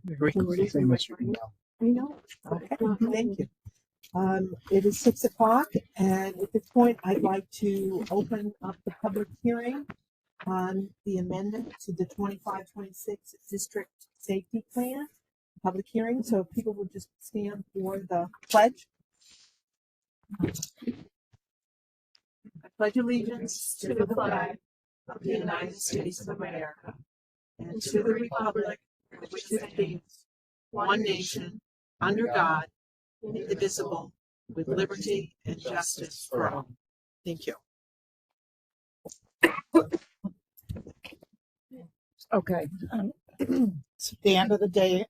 Great. Same as your email. I know. Okay. Thank you. It is 6 o'clock, and at this point, I'd like to open up the public hearing on the amendment to the 25-26 district safety plan. Public hearing, so if people would just stand for the pledge. I pledge allegiance to the flag of the United States of America and to the republic for which it stands, one nation, under God, indivisible, with liberty and justice for all. Thank you. Okay. The end of the day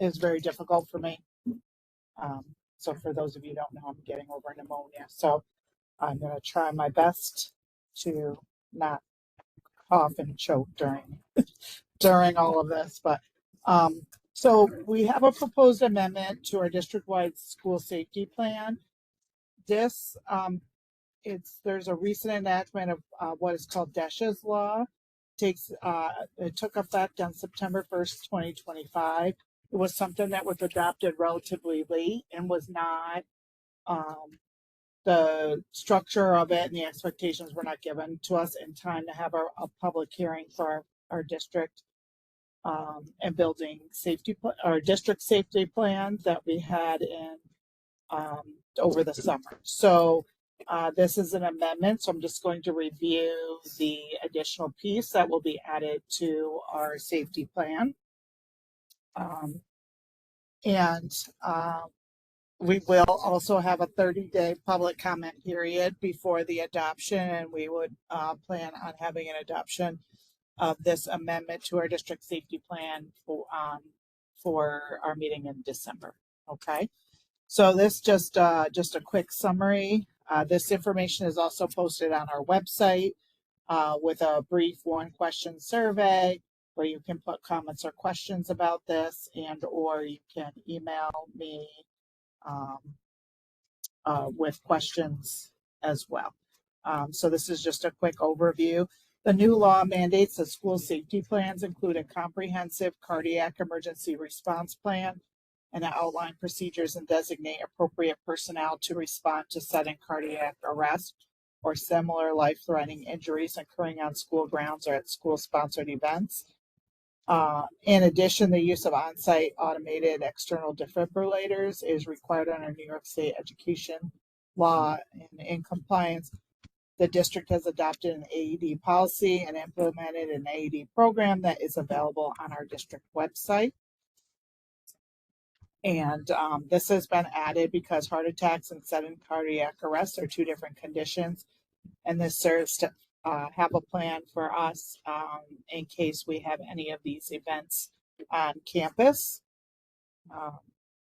is very difficult for me. So for those of you who don't know, I'm getting over pneumonia. So I'm going to try my best to not cough and choke during all of this. But so we have a proposed amendment to our district-wide school safety plan. This there's a recent enactment of what is called DESH's law. It took effect on September 1st, 2025. It was something that was adopted relatively late and was not, the structure of it and the expectations were not given to us in time to have a public hearing for our district and building safety, our district safety plan that we had in over the summer. So this is an amendment, so I'm just going to review the additional piece that will be added to our safety plan. We will also have a 30-day public comment period before the adoption, and we would plan on having an adoption of this amendment to our district safety plan for our meeting in December. Okay, so this just a quick summary. This information is also posted on our website with a brief one-question survey where you can put comments or questions about this, and or you can email me with questions as well. So this is just a quick overview. The new law mandates that school safety plans include a comprehensive cardiac emergency response plan and outline procedures and designate appropriate personnel to respond to sudden cardiac arrest or similar life-threatening injuries occurring on school grounds or at school-sponsored events. In addition, the use of on-site automated external defibrillators is required under New York State education law. And in compliance, the district has adopted an AED policy and implemented an AED program that is available on our district website. And this has been added because heart attacks and sudden cardiac arrest are two different conditions. And this serves to have a plan for us in case we have any of these events on campus.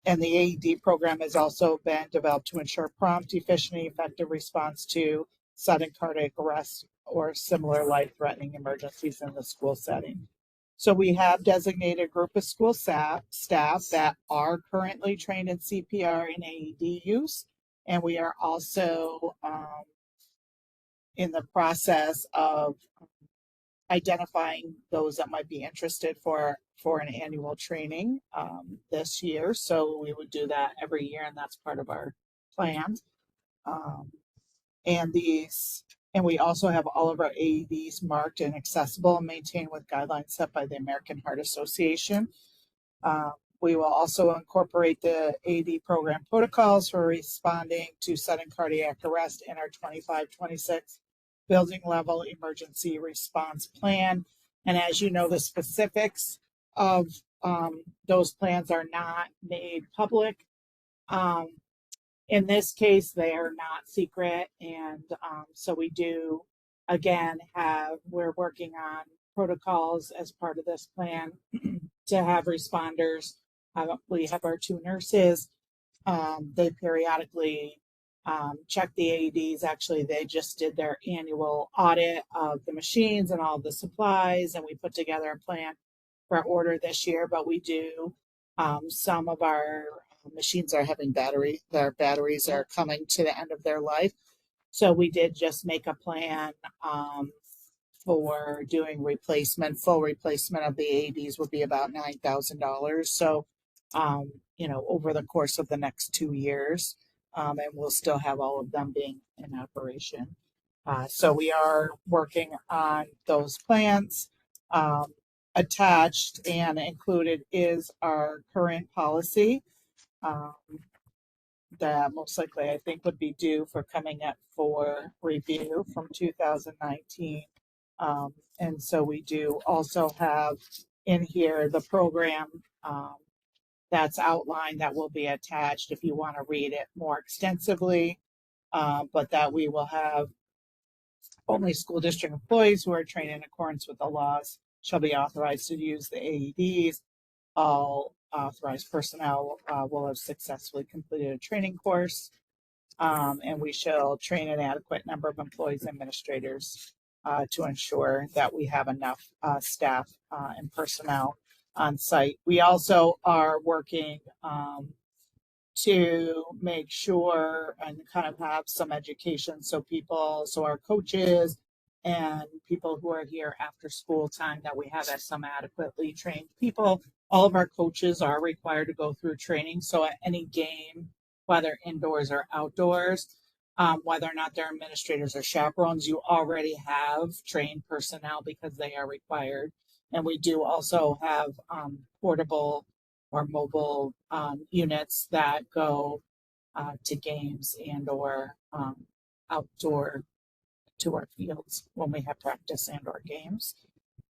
And the AED program has also been developed to ensure prompt, efficient, and effective response to sudden cardiac arrest or similar life-threatening emergencies in the school setting. So we have designated a group of school staff that are currently trained in CPR and AED use, and we are also in the process of identifying those that might be interested for an annual training this year. So we would do that every year, and that's part of our plan. And we also have all of our AEDs marked and accessible and maintained with guidelines set by the American Heart Association. We will also incorporate the AED program protocols for responding to sudden cardiac arrest in our 25-26 building level emergency response plan. And as you know, the specifics of those plans are not made public. In this case, they are not secret. And so we do, again, we're working on protocols as part of this plan to have responders. We have our two nurses. They periodically check the AEDs. Actually, they just did their annual audit of the machines and all the supplies, and we put together a plan for our order this year. But we do, some of our machines are having their batteries are coming to the end of their life. So we did just make a plan for doing full replacement of the AEDs would be about $9,000. So, over the course of the next 2 years, and we'll still have all of them being in operation. So we are working on those plans. Attached and included is our current policy. That most likely I think would be due for coming up for review from 2019. And so we do also have in here the program that's outlined that will be attached if you want to read it more extensively, but that we will have only school district employees who are trained in accordance with the laws shall be authorized to use the AEDs. All authorized personnel will have successfully completed a training course, and we shall train an adequate number of employees and administrators to ensure that we have enough staff and personnel on site. We also are working to make sure and kind of have some education so our coaches and people who are here after school time, that we have as some adequately trained people. All of our coaches are required to go through training. So at any game, whether indoors or outdoors, whether or not they're administrators or chaperones, you already have trained personnel because they are required. And we do also have portable or mobile units that go to games and or outdoor to our fields when we have practice and or games.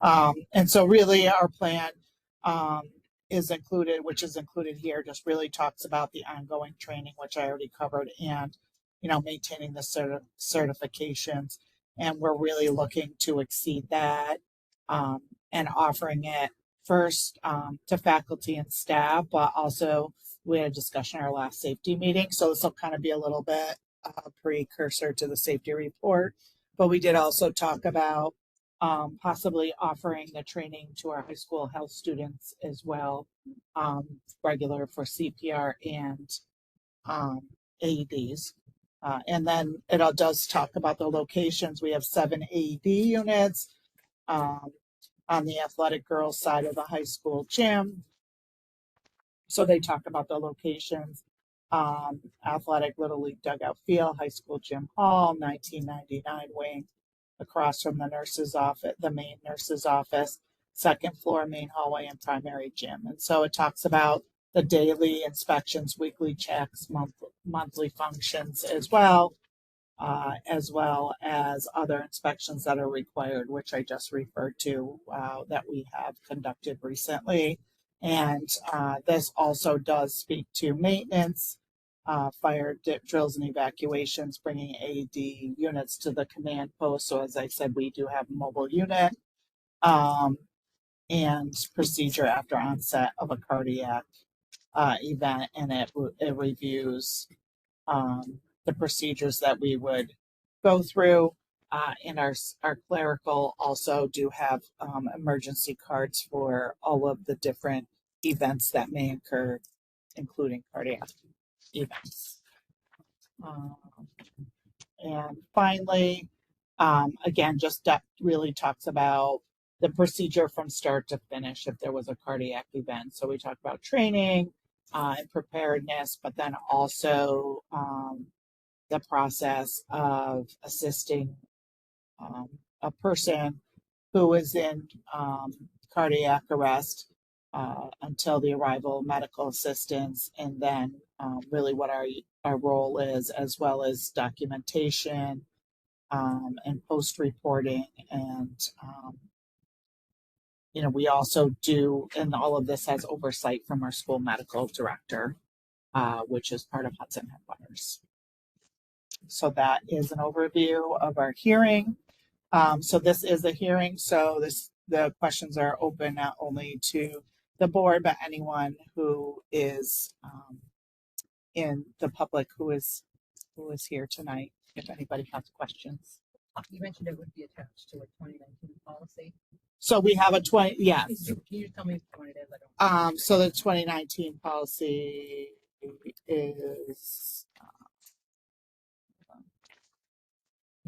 And so really our plan is included, which is included here, just really talks about the ongoing training, which I already covered, and maintaining the certifications. And we're really looking to exceed that and offering it first to faculty and staff, but also we had a discussion at our last safety meeting. So this will kind of be a little bit precursor to the safety report. But we did also talk about possibly offering the training to our high school health students as well, regular for CPR and AEDs. And then it all does talk about the locations. We have 7 AED units on the athletic girls side of the high school gym. So they talk about the locations. Athletic Little League dugout field, high school gym hall, 1999 wing, across from the nurse's office, the main nurse's office, second floor, main hallway, and primary gym. And so it talks about the daily inspections, weekly checks, monthly functions as well as other inspections that are required, which I just referred to that we have conducted recently. And this also does speak to maintenance, fire drills and evacuations, bringing AED units to the command post. So as I said, we do have a mobile unit and procedure after onset of a cardiac event, and it reviews the procedures that we would go through. And our clerical also do have emergency cards for all of the different events that may occur, including cardiac events. And finally, again, just that really talks about the procedure from start to finish if there was a cardiac event. So we talk about training and preparedness, but then also the process of assisting a person who is in cardiac arrest until the arrival of medical assistance, and then really what our role is, as well as documentation and post-reporting. And we also do, and all of this has oversight from our school medical director, which is part of Hudson Headwaters. So that is an overview of our hearing. So this is a hearing. So the questions are open not only to the board, but anyone who is in the public who is here tonight, if anybody has questions. You mentioned it would be attached to a 2019 policy. So we have a 20, yes. Can you tell me what it is? So the 2019 policy is,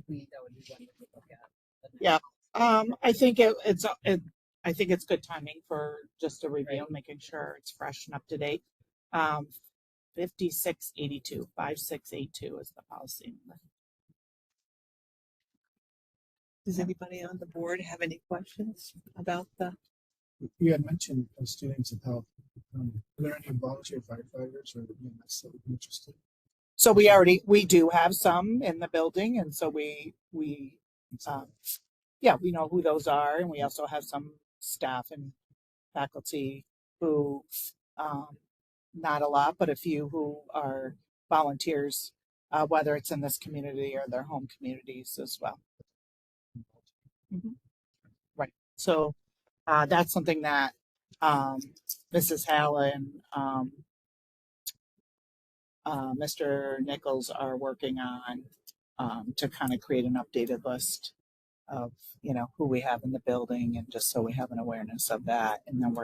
That would be one to look at. yeah, I think I think it's good timing for just a review, making sure it's fresh and up to date. 5682 is the policy number. Does anybody on the board have any questions about the? You had mentioned students of health. Are there any volunteer firefighters or EMS that would be interested? So we do have some in the building, and so we know who those are, and we also have some staff and faculty who, not a lot, but a few who are volunteers, whether it's in this community or their home communities as well. Right. So that's something that Mrs. Hallen, Mr. Nichols are working on to kind of create an updated list of who we have in the building, and just so we have an awareness of that, and then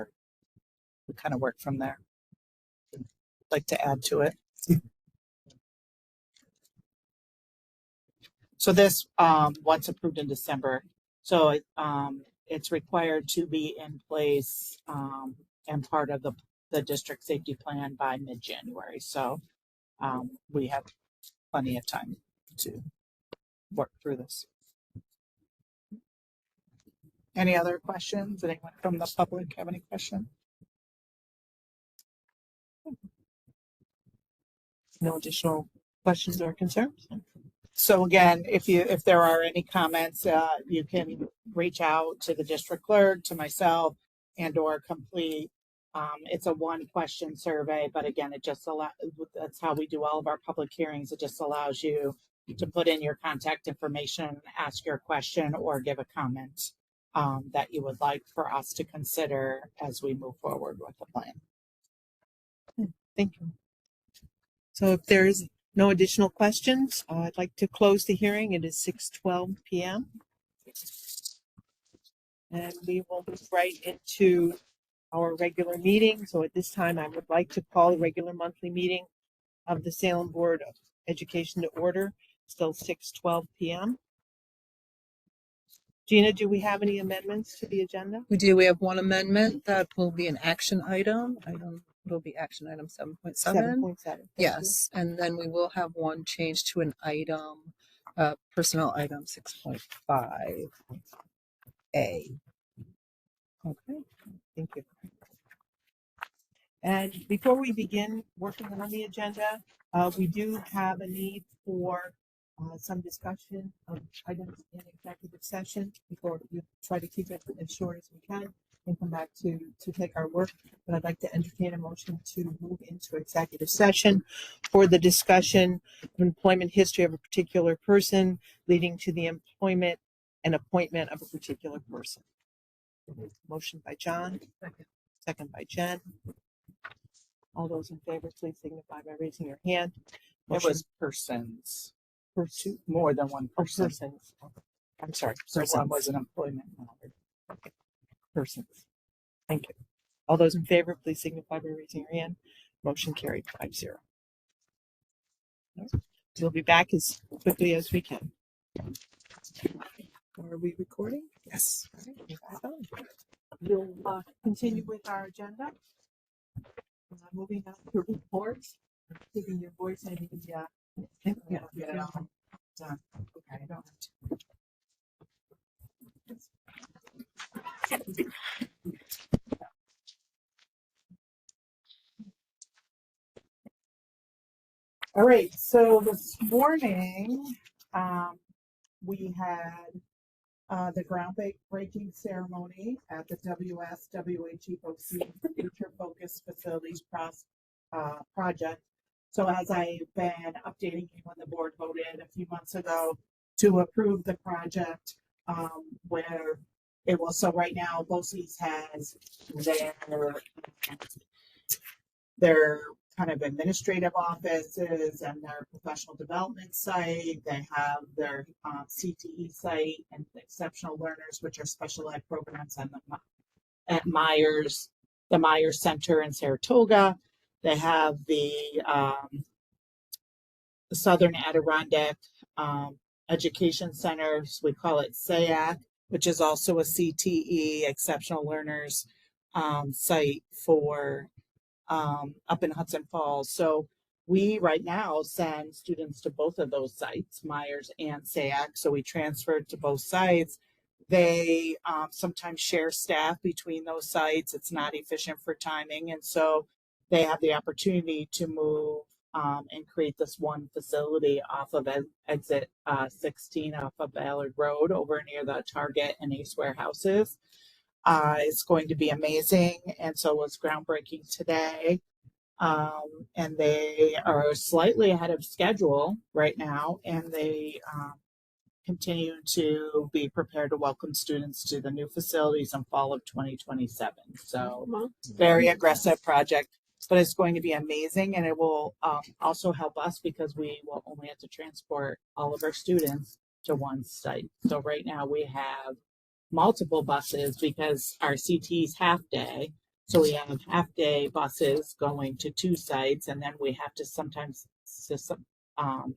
we kind of work from there. I'd like to add to it. So this, once approved in December, so it's required to be in place and part of the district safety plan by mid-January. So we have plenty of time to work through this. Any other questions? Anyone from the public have any questions? No additional questions or concerns? So again, if there are any comments, you can reach out to the district clerk, to myself, and or complete. It's a 1-question survey, but again, that's how we do all of our public hearings. It just allows you to put in your contact information, ask your question, or give a comment that you would like for us to consider as we move forward with the plan. Thank you. So if there's no additional questions, I'd like to close the hearing. It is 6:12 p.m. And we will move right into our regular meeting. So at this time, I would like to call the regular monthly meeting of the Salem Board of Education to order. Still 6:12 p.m. Gina, do we have any amendments to the agenda? We do. We have one amendment that will be an action item. It'll be action item 7.7. 7.7. Yes, and then we will have one change to an item, personnel item 6.5A. Okay, thank you. And before we begin working on the agenda, we do have a need for some discussion of items in executive session before we try to keep it as short as we can and come back to take our work. But I'd like to entertain a motion to move into executive session for the discussion of employment history of a particular person leading to the employment and appointment of a particular person. Motion by John, second by Jen. All those in favor, please signify by raising your hand. It was persons. More than one person. Persons. I'm sorry. So Persons. one was an employment matter. Okay. Persons. Thank you. All those in favor, please signify by raising your hand. Motion carried 5-0. We'll be back as quickly as we can. Are we recording? Yes. All right, we're back on. We'll continue with our agenda. Moving on to reports. Giving your voice any Get it all done. Okay, I don't have to. All right, so this morning we had the groundbreaking ceremony at the WSWHEOC Future Focused Facilities Project. So as I've been updating you, when the board voted a few months ago to approve the project, where it will, so right now BOCES has their kind of administrative offices and their professional development site. They have their CTE site and exceptional learners, which are special ed programs at Myers, the Myers Center in Saratoga. They have the Southern Adirondack Education Centers. We call it SAAC. which is also a CTE, Exceptional Learners site for up in Hudson Falls. So we right now send students to both of those sites, Myers and SAC. So we transferred to both sites. They sometimes share staff between those sites. It's not efficient for timing. And so they have the opportunity to move and create this one facility off of exit 16 off of Ballard Road over near the Target and Ace warehouses. It's going to be amazing. And so it's groundbreaking today. And they are slightly ahead of schedule right now, and they continue to be prepared to welcome students to the new facilities in fall of 2027. So very aggressive project, but it's going to be amazing, and it will also help us because we will only have to transport all of our students to one site. So right now we have multiple buses because our CT's half day. So we have half day buses going to two sites, and then we have to sometimes,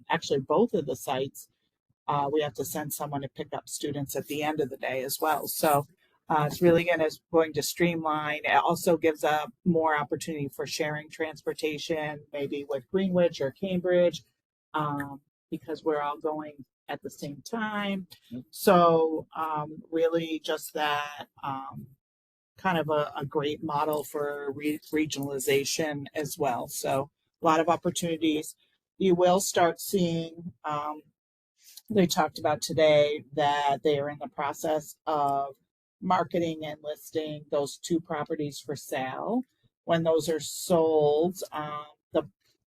actually both of the sites, we have to send someone to pick up students at the end of the day as well. So it's really going to streamline. It also gives up more opportunity for sharing transportation, maybe with Greenwich or Cambridge, because we're all going at the same time. So really just that kind of a great model for regionalization as well. So a lot of opportunities. You will start seeing, they talked about today that they are in the process of marketing and listing those two properties for sale. When those are sold,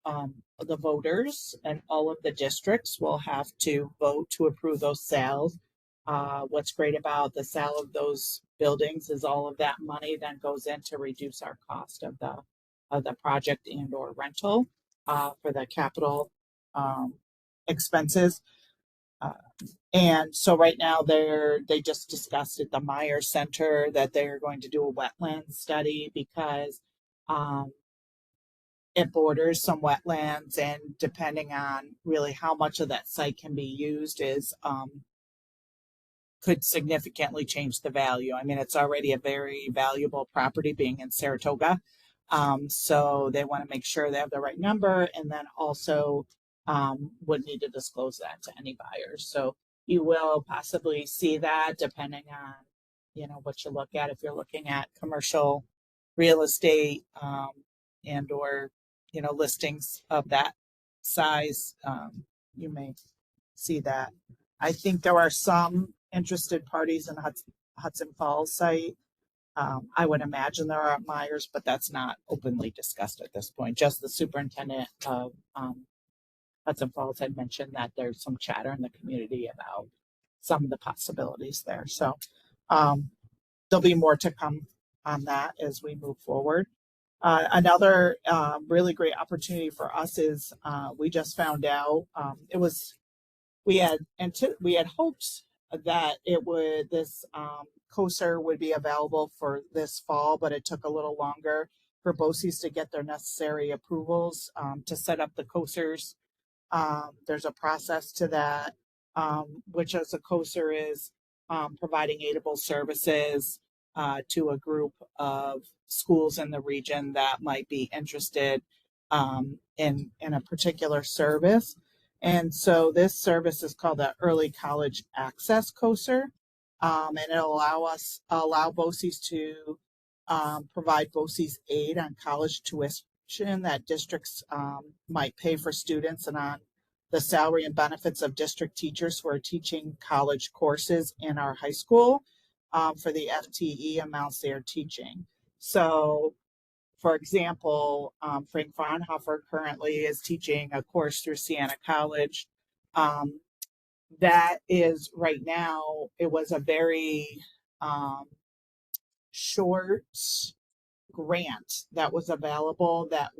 the voters and all of the districts will have to vote to approve those sales. What's great about the sale of those buildings is all of that money then goes in to reduce our cost of the project and or rental for the capital expenses. And so right now they just discussed at the Meyer Center that they're going to do a wetland study because it borders some wetlands, and depending on really how much of that site can be used is could significantly change the value. I mean, it's already a very valuable property being in Saratoga. So they want to make sure they have the right number, and then also would need to disclose that to any buyers. So you will possibly see that depending on, what you look at. If you're looking at commercial real estate and or, listings of that size, you may see that. I think there are some interested parties in the Hudson Falls site. I would imagine there are at Myers, but that's not openly discussed at this point. Just the superintendent of Hudson Falls had mentioned that there's some chatter in the community about some of the possibilities there. So there'll be more to come on that as we move forward. Another really great opportunity for us is we just found out we had hoped that this COSER would be available for this fall, but it took a little longer for BOCES to get their necessary approvals to set up the COSERs. There's a process to that, which as a COSER is providing aidable services to a group of schools in the region that might be interested in a particular service. And so this service is called the Early College Access COSER, and it'll allow BOCES to provide BOCES aid on college tuition that districts might pay for students, and on the salary and benefits of district teachers who are teaching college courses in our high school for the FTE amounts they are teaching. So, for example, Frank Fraunhofer currently is teaching a course through Siena College. That is right now, it was a very short grant that was available that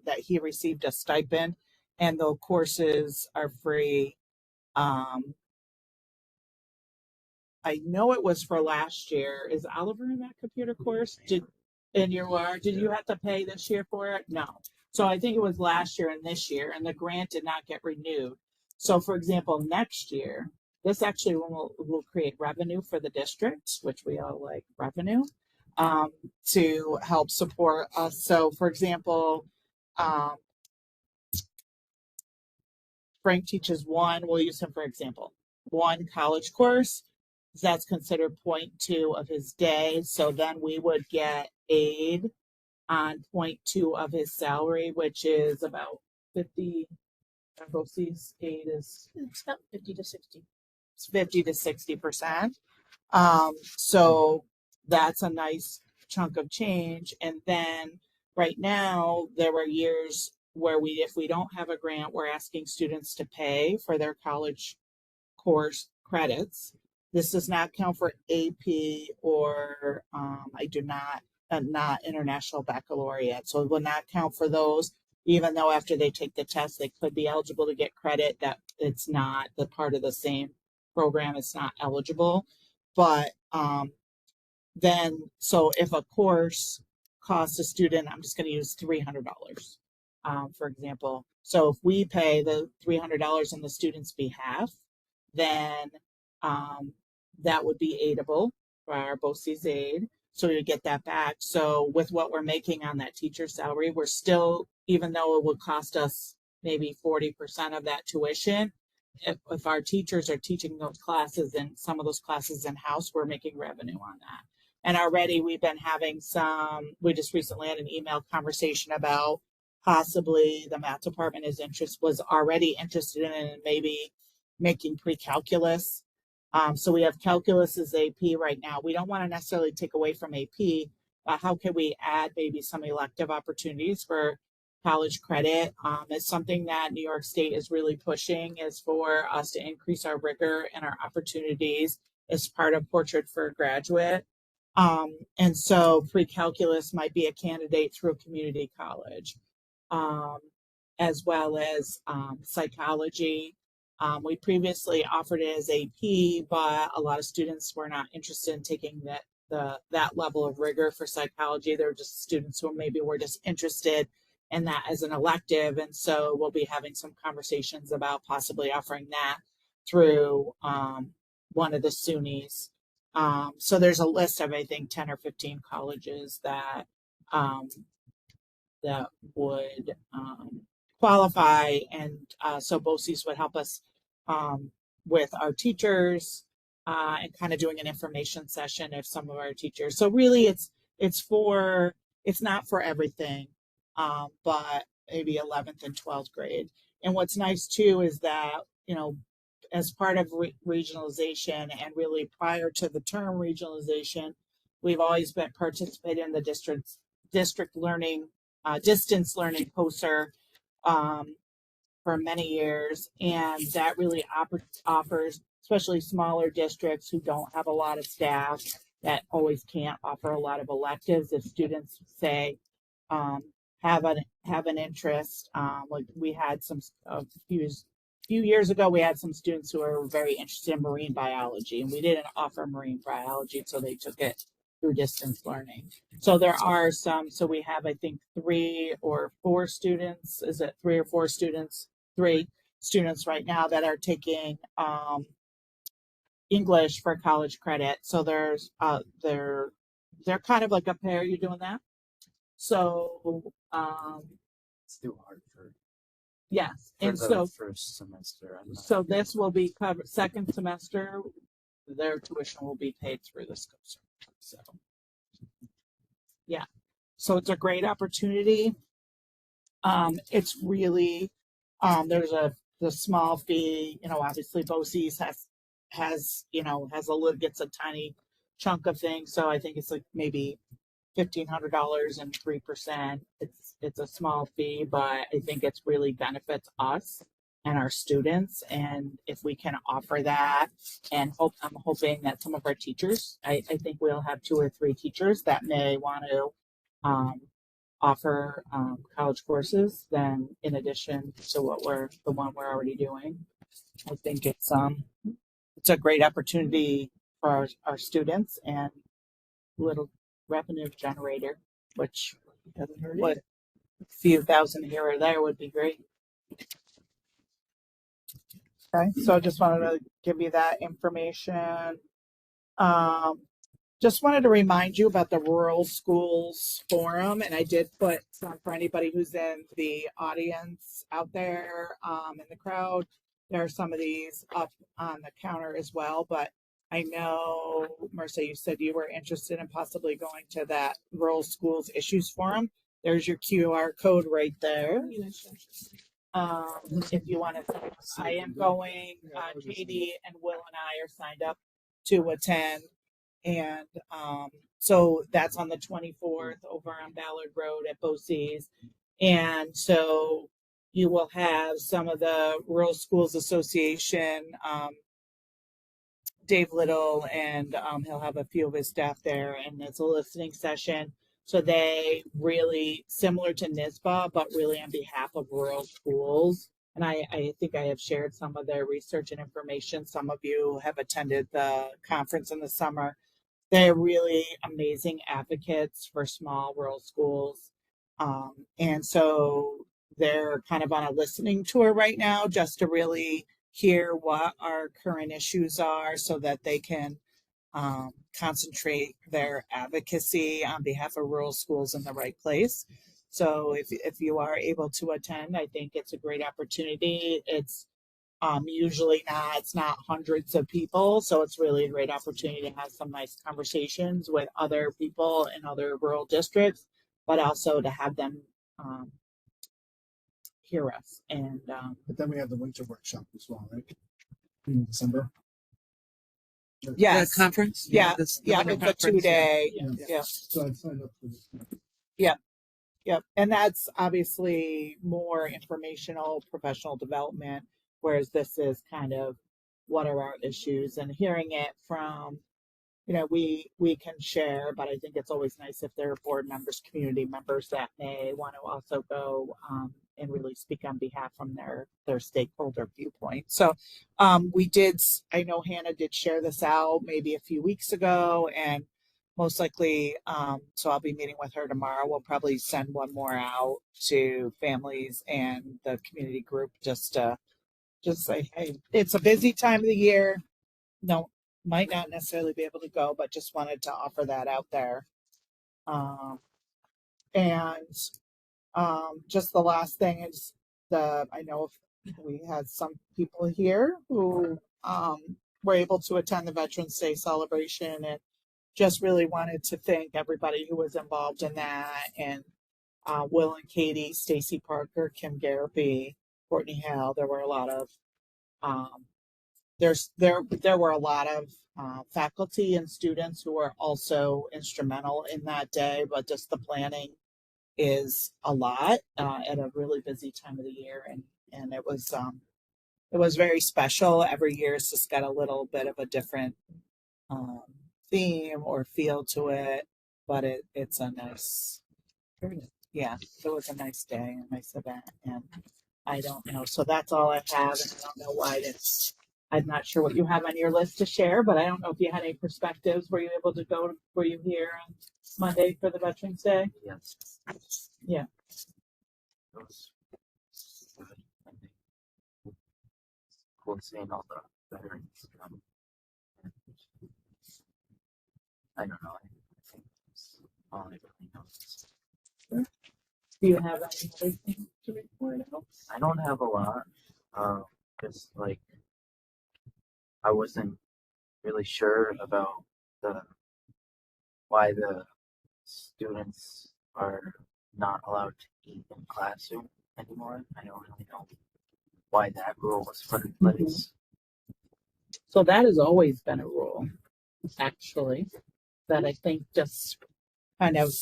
that he received a stipend, and the courses are free. I know it was for last year. Is Oliver in that computer course? Did you have to pay this year for it? No. So I think it was last year and this year, and the grant did not get renewed. So for example, next year, this actually will create revenue for the district, which we all like revenue, to help support us. So, for example, um, Frank teaches we'll use him for example, one college course. That's considered 0.2 of his day. So then we would get aid on 0.2 of his salary, which is about 50. BOCES aid is It's about 50 to 60. 50 to 60%. So that's a nice chunk of change. And then right now, there were years where if we don't have a grant, we're asking students to pay for their college course credits. This does not count for AP or I do not international baccalaureate. So it will not count for those, even though after they take the test, they could be eligible to get credit. That it's not the part of the same program. It's not eligible. But then, so if a course costs a student, I'm just going to use $300, for example. So if we pay the $300 on the student's behalf, then that would be aidable for our BOCES aid. So we get that back. So with what we're making on that teacher's salary, we're still, even though it would cost us maybe 40% of that tuition, if our teachers are teaching those classes and some of those classes in-house, we're making revenue on that. And already we've been having we just recently had an email conversation about possibly the math department was already interested in maybe making pre-calculus. So we have calculus as AP right now. We don't want to necessarily take away from AP, but how can we add maybe some elective opportunities for college credit? It's something that New York State is really pushing, is for us to increase our rigor and our opportunities as part of Portrait for a Graduate. And so pre-calculus might be a candidate through a community college, as well as psychology. We previously offered it as AP, but a lot of students were not interested in taking that level of rigor for psychology. They're just students who maybe were just interested in that as an elective. And so we'll be having some conversations about possibly offering that through one of the SUNYs. So there's a list of, I think, 10 or 15 colleges that would qualify, and so BOCES would help us with our teachers and kind of doing an information session if some of our teachers. So really, it's not for everything, but maybe 11th and 12th grade. And what's nice too is that, as part of regionalization, and really prior to the term regionalization, we've always been participating in the district learning, distance learning POSER for many years. And that really offers, especially smaller districts who don't have a lot of staff, that always can't offer a lot of electives. If students say, have an interest, like we had a few years ago, we had some students who were very interested in marine biology, and we didn't offer marine biology, so they took it through distance learning. So there are some, so we have, I think, 3 or 4 students. Is it 3 or 4 students? 3 students right now that are taking English for college credit. So they're kind of like a pair. You doing that? So It's too hard for yes, for and the so first semester. I'm not- so this will be covered second semester. Their tuition will be paid through the school. So yeah, so it's a great opportunity. It's really there's the small fee. Obviously BOCES gets a tiny chunk of things. So I think it's like maybe $1,500 and 3%. It's a small fee, but I think it's really benefits us and our students. And if we can offer that, and I'm hoping that some of our teachers, I think we'll have 2 or 3 teachers that may want to offer college courses, then in addition to the one we're already doing. I think it's a great opportunity for our students, and little revenue generator, which Doesn't hurt would a few thousand here or there would be great. Okay, so I just wanted to give you that information. Um, just wanted to remind you about the Rural Schools Forum, and I did put some for anybody who's in the audience out there in the crowd. There are some of these up on the counter as well, but I know, Marcia, you said you were interested in possibly going to that Rural Schools Issues Forum. There's your QR code right there. If you want to, I am going. Katie and Will and I are signed up to attend, and so that's on the 24th over on Ballard Road at BOCES. And so you will have some of the Rural Schools Association, Dave Little, and he'll have a few of his staff there, and it's a listening session. So they really similar to NISBA, but really on behalf of rural schools. And I think I have shared some of their research and information. Some of you have attended the conference in the summer. They're really amazing advocates for small rural schools. And so they're kind of on a listening tour right now just to really hear what our current issues are so that they can concentrate their advocacy on behalf of rural schools in the right place. So if you are able to attend, I think it's a great opportunity. It's usually it's not hundreds of people, so it's really a great opportunity to have some nice conversations with other people in other rural districts, but also to have them hear us. And But then we have the winter workshop as well, right? In December. yes, The conference? yeah, This, yeah, winter it's a conference, 2-day. Yeah. Yeah. So I signed up for this. Yep. And that's obviously more informational, professional development, whereas this is kind of what are our issues and hearing it from, we can share, but I think it's always nice if there are board members, community members that may want to also go and really speak on behalf from their stakeholder viewpoint. So I know Hannah did share this out maybe a few weeks ago, and most likely, so I'll be meeting with her tomorrow. We'll probably send one more out to families and the community group just say, hey, it's a busy time of the year. No, might not necessarily be able to go, but just wanted to offer that out there. And just the last thing is I know we had some people here who were able to attend the Veterans Day celebration, and just really wanted to thank everybody who was involved in that, and Will and Katie, Stacy Parker, Kim Garaby, Courtney Hale. There were a lot of there were a lot of faculty and students who were also instrumental in that day, but just the planning is a lot at a really busy time of the year, and it was very special. Every year it's just got a little bit of a different theme or feel to it, but it's a nice, yeah, it was a nice day, a nice event, and I don't know. So that's all I have, and I don't know why it's. I'm not sure what you have on your list to share, but I don't know if you had any perspectives. Were you able to go? Were you here on Monday for the Veterans Day? Yes. Yeah. It was good. I think cool seeing all the veterans. I don't know. I think it's all I really know. Do you have anything to report out? I don't have a lot. Just like I wasn't really sure about why the students are not allowed to eat in classroom anymore. I don't really know why that rule was put in place. So that has always been a rule, actually, that I think just kind of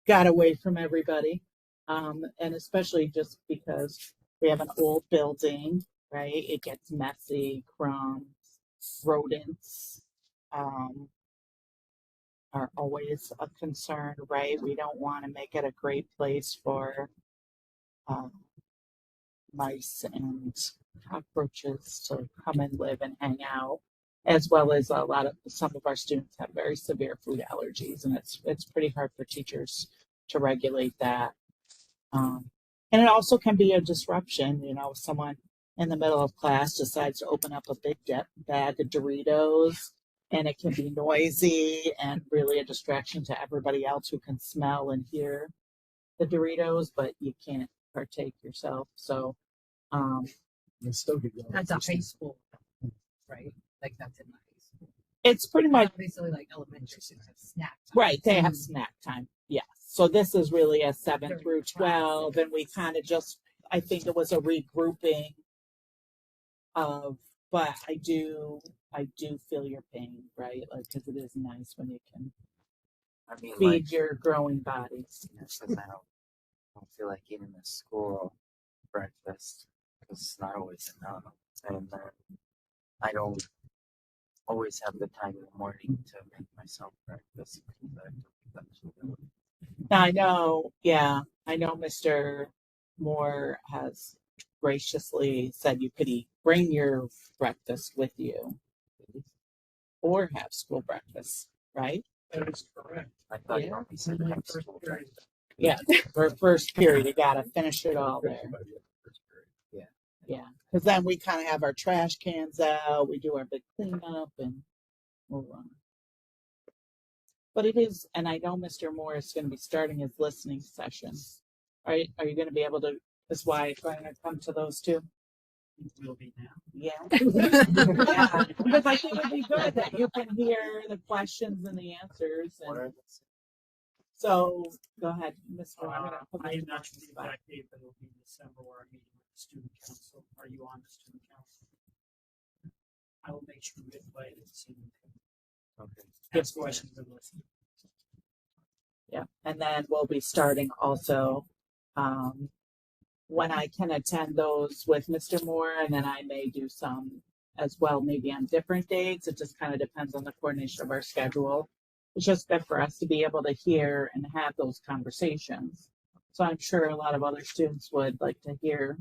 got away from everybody. And especially just because we have an old building, right? It gets messy, crumbs, rodents are always a concern, right? We don't want to make it a great place for mice and cockroaches to come and live and hang out, as well as some of our students have very severe food allergies, and it's pretty hard for teachers to regulate that. And it also can be a disruption. Someone in the middle of class decides to open up a big bag of Doritos, and it can be noisy and really a distraction to everybody else who can smell and hear the Doritos, but you can't partake yourself. So, They still get yelled That's at. a high school, right? Like that's in high school. it's pretty much Obviously, like elementary students have snack time. right. They have snack time. Yes. So this is really a 7 During through class. 12, and we kind of just, I think it was a regrouping of, but I do feel your pain, right? Like, because it is nice when you can I mean, feed like, your growing bodies. because I don't feel like eating the school breakfast because it's not always enough, and then I don't always have the time in the morning to make myself breakfast because I have to flexibility. Now I know Mr. Moore has graciously said you could bring your breakfast with you or have school breakfast, right? That is correct. I thought you Yeah. only said have school breakfast. Yeah, for first period, you gotta finish it all there. Yeah, because then we kind of have our trash cans out, we do our big cleanup, and we'll run. But it is, and I know Mr. Moore is going to be starting his listening sessions. Are you going to be able to? Is Wyatt going to come to those too? Will be now. Yeah. Yeah, because I think it'd be good that you can hear the questions and the answers. What are And the so, go ahead, Mr. I'm going to put I Mr. am not Moore sure on the the spot. exact date, but it'll be in December where our meeting with the student council. Are you on the student council? I will make sure we get invited so you can okay. ask questions and listen. Yeah, and then we'll be starting also when I can attend those with Mr. Moore, and then I may do some as well, maybe on different dates. It just kind of depends on the coordination of our schedule. It's just good for us to be able to hear and have those conversations. So I'm sure a lot of other students would like to hear.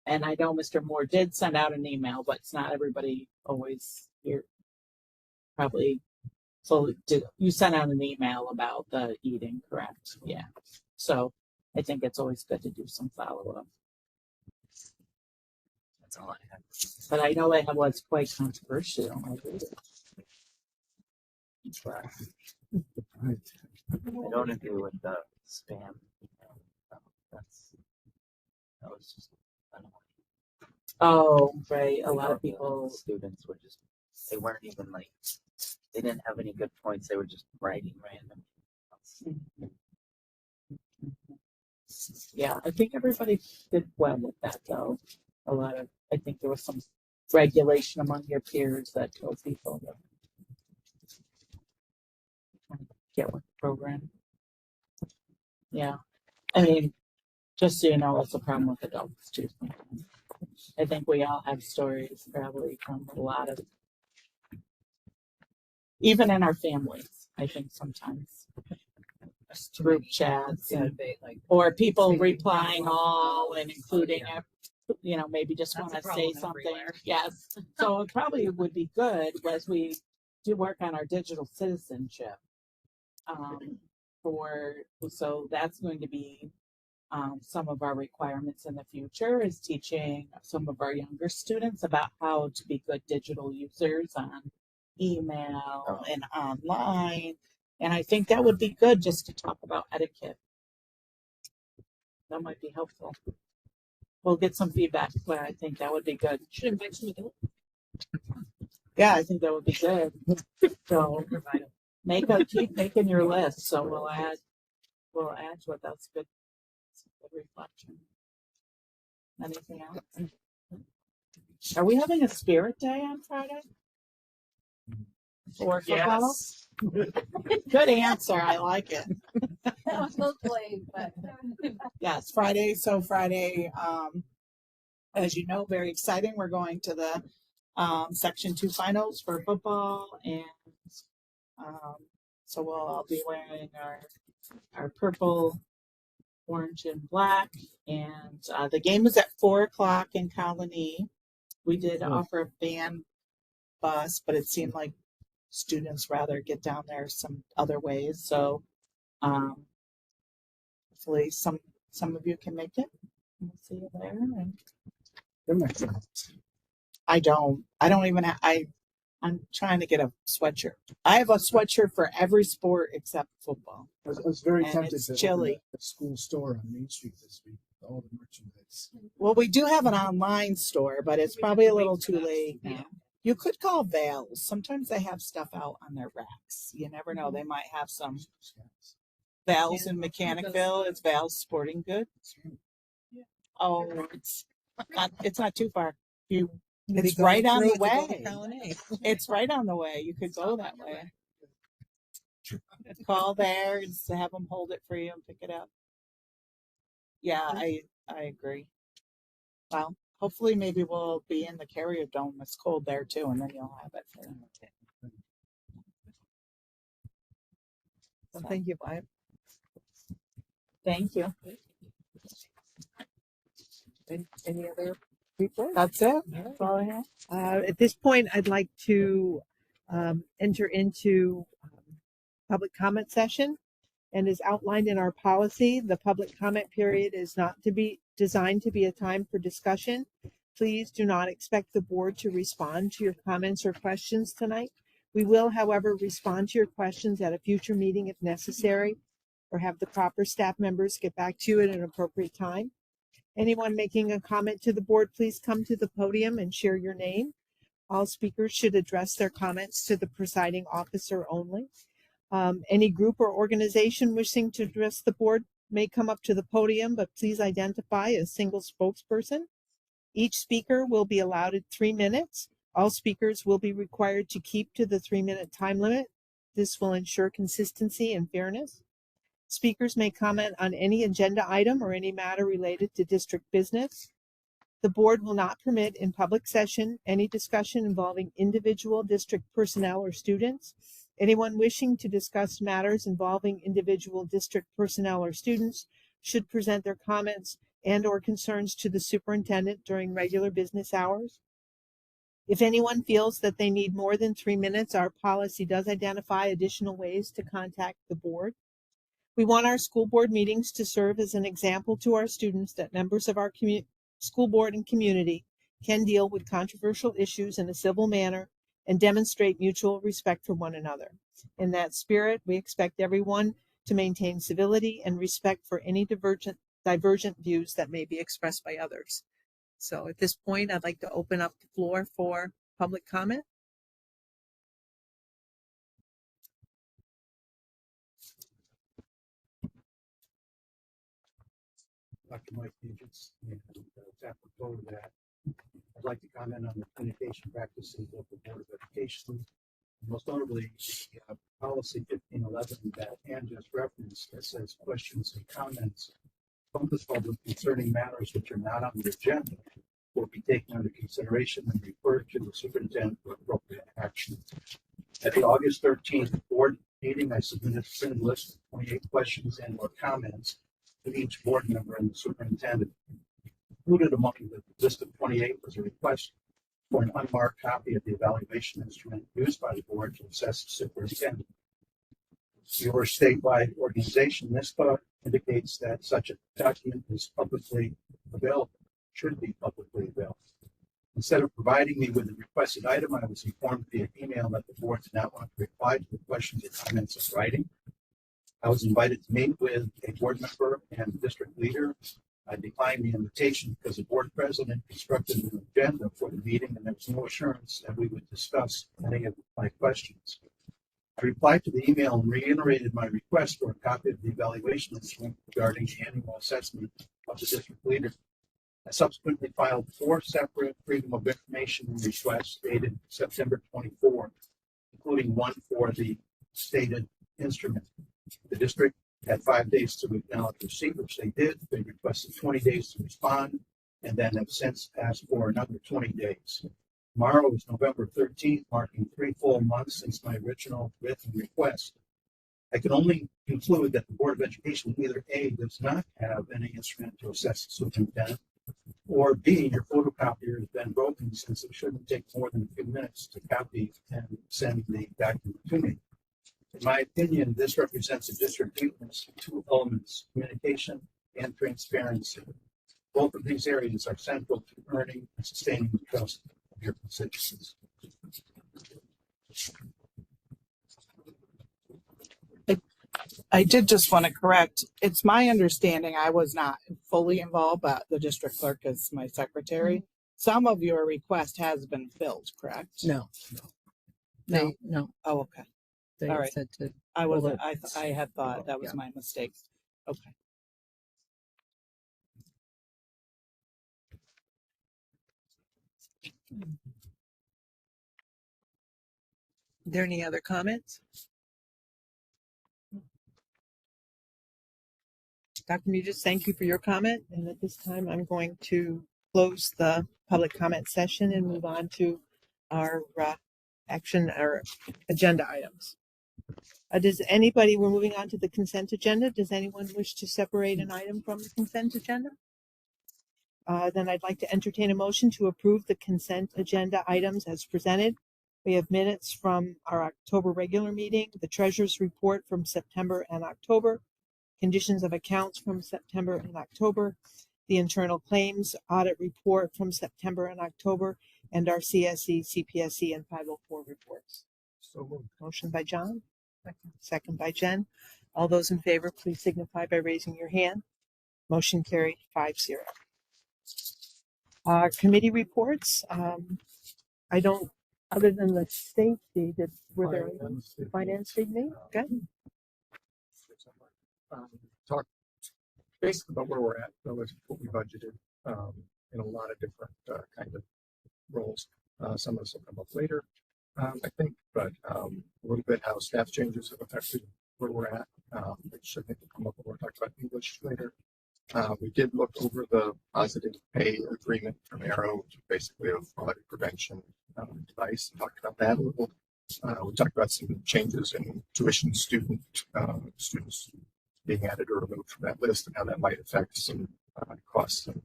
And I know Mr. Moore did send out an email, but it's not everybody always here. Probably. So you sent out an email about the eating, correct? Yeah. So I think it's always good to do some follow up. That's all I have. But I know it was quite controversial. I read it. But Right. I don't agree with the spam. That was just annoying. oh, right. A lot All of the people. students were just they weren't even like they didn't have any good points. They were just writing random. Yeah, I think everybody did well with that, though. I think there was some regulation among your peers that told people to get with the program. Yeah, I mean, just so you know, it's a problem with adults too. Sometimes. I think we all have stories probably from a lot of, even in our families. I think sometimes group chats and, or people replying all and including, maybe just That's want a to say problem something. everywhere. Yes. So it probably would be good as we do work on our digital citizenship. So that's going to be some of our requirements in the future is teaching some of our younger students about how to be good digital users on email and online. And I think that would be good just to talk about etiquette. That might be helpful. We'll get some feedback, but I think that would be good. Should invite you to do Yeah, I think that would be good. So keep making your list. So we'll add to it. That's good. Good reflection. Anything else? Are we having a spirit day on Friday? Or football? Yes. Good answer. I like it. That was a little late, but Yes, Friday. So Friday, as you know, very exciting. We're going to the Section 2 finals for football, and so we'll all be wearing our purple, orange, and black. And the game is at 4:00 in Colony. We did offer a band bus, but it seemed like students rather get down there some other ways. So hopefully some of you can make it. We'll see you there. And That makes sense. I don't even I'm trying to get a sweatshirt. I have a sweatshirt for every sport except football. I was very And tempted it's to chilly. open a school store on Main Street this week with all the merchandise. Well, we do have an online store, but it's probably a little too late now. You could call Val's. Sometimes they have stuff out on their racks. You never know. They might have some Val's in Mechanicville. It's Val's Sporting Goods. Oh, it's not too far. It's right on the way. It's right on the way. You could go that way. Call there and just have them hold it for you and pick it up. Yeah, I agree. Well, hopefully maybe we'll be in the Carrier Dome. It's cold there too, and then you'll have it for Well, thank you, Bob. Thank you. Any other reports? That's it. That's all I have. At this point, I'd like to enter into public comment session. And as outlined in our policy, the public comment period is not to be designed to be a time for discussion. Please do not expect the board to respond to your comments or questions tonight. We will, however, respond to your questions at a future meeting if necessary, or have the proper staff members get back to you at an appropriate time. Anyone making a comment to the board, please come to the podium and share your name. All speakers should address their comments to the presiding officer only. Any group or organization wishing to address the board may come up to the podium, but please identify a single spokesperson. Each speaker will be allotted 3 minutes. All speakers will be required to keep to the 3-minute time limit. This will ensure consistency and fairness. Speakers may comment on any agenda item or any matter related to district business. The board will not permit in public session any discussion involving individual district personnel or students. Anyone wishing to discuss matters involving individual district personnel or students should present their comments and or concerns to the superintendent during regular business hours. If anyone feels that they need more than 3 minutes, our policy does identify additional ways to contact the board. We want our school board meetings to serve as an example to our students that members of our school board and community can deal with controversial issues in a civil manner and demonstrate mutual respect for one another. In that spirit, we expect everyone to maintain civility and respect for any divergent views that may be expressed by others. So at this point, I'd like to open up the floor for public comment. Dr. Mike Nugents, and it's apropos to that. I'd like to comment on the communication practices of the Board of Education. Most notably, the policy 1511 that Ann just referenced that says questions and comments from the public concerning matters which are not on the agenda will be taken under consideration and referred to the superintendent for appropriate action. At the August 13th board meeting, I submitted a printed list of 28 questions and or comments to each board member and the superintendent. Included among the list of 28 was a request for an unmarked copy of the evaluation instrument used by the board to assess the superintendent. Your statewide organization, NISPA, indicates that such a document is publicly available, should be publicly available. Instead of providing me with the requested item, I was informed via email that the board did not want to reply to the questions or comments in writing. I was invited to meet with a board member and district leader. I declined the invitation because the board president constructed an agenda for the meeting and there was no assurance that we would discuss any of my questions. I replied to the email and reiterated my request for a copy of the evaluation instrument regarding the annual assessment of the district leader. I subsequently filed 4 separate Freedom of Information requests dated September 24, including one for the stated instrument. The district had 5 days to acknowledge receipt, which they did. They requested 20 days to respond, and then have since asked for another 20 days. Tomorrow is November 13th, marking 3 full months since my original written request. I can only conclude that the Board of Education either A, does not have any instrument to assess the superintendent, or B, your photocopier has been broken since it shouldn't take more than a few minutes to copy and send the document to me. In my opinion, this represents a district weakness in 2 elements, communication and transparency. Both of these areas are central to earning and sustaining the trust of your constituents. I did just want to correct. It's my understanding, I was not fully involved, but the district clerk is my secretary. Some of your request has been filled, correct? No. No. No, Oh, okay. they All right. said to, I Hold was, it. I had thought that was Yeah. my mistake. Okay. Are there any other comments? Dr. Mugis, thank you for your comment. And at this time, I'm going to close the public comment session and move on to our our agenda items. We're moving on to the consent agenda. Does anyone wish to separate an item from the consent agenda? Then I'd like to entertain a motion to approve the consent agenda items as presented. We have minutes from our October regular meeting, the treasurer's report from September and October, conditions of accounts from September and October, the internal claims audit report from September and October, and our CSE, CPSE, and 504 reports. So moved. Motion by John, second by Jen. All those in favor, please signify by raising your hand. Motion carried 5-0. Committee reports. I don't, other than the safety, were there finance didn't they? Okay. Talk basically about where we're at relative to what we budgeted in a lot of different kind of roles. Some of this will come up later, I think, but a little bit how staff changes have affected where we're at, which I think will come up when we're talking about English later. We did look over the positive pay agreement from Arrow, which is basically a fraud prevention device, and talked about that a little. We talked about some changes in tuition students being added or removed from that list and how that might affect some costs and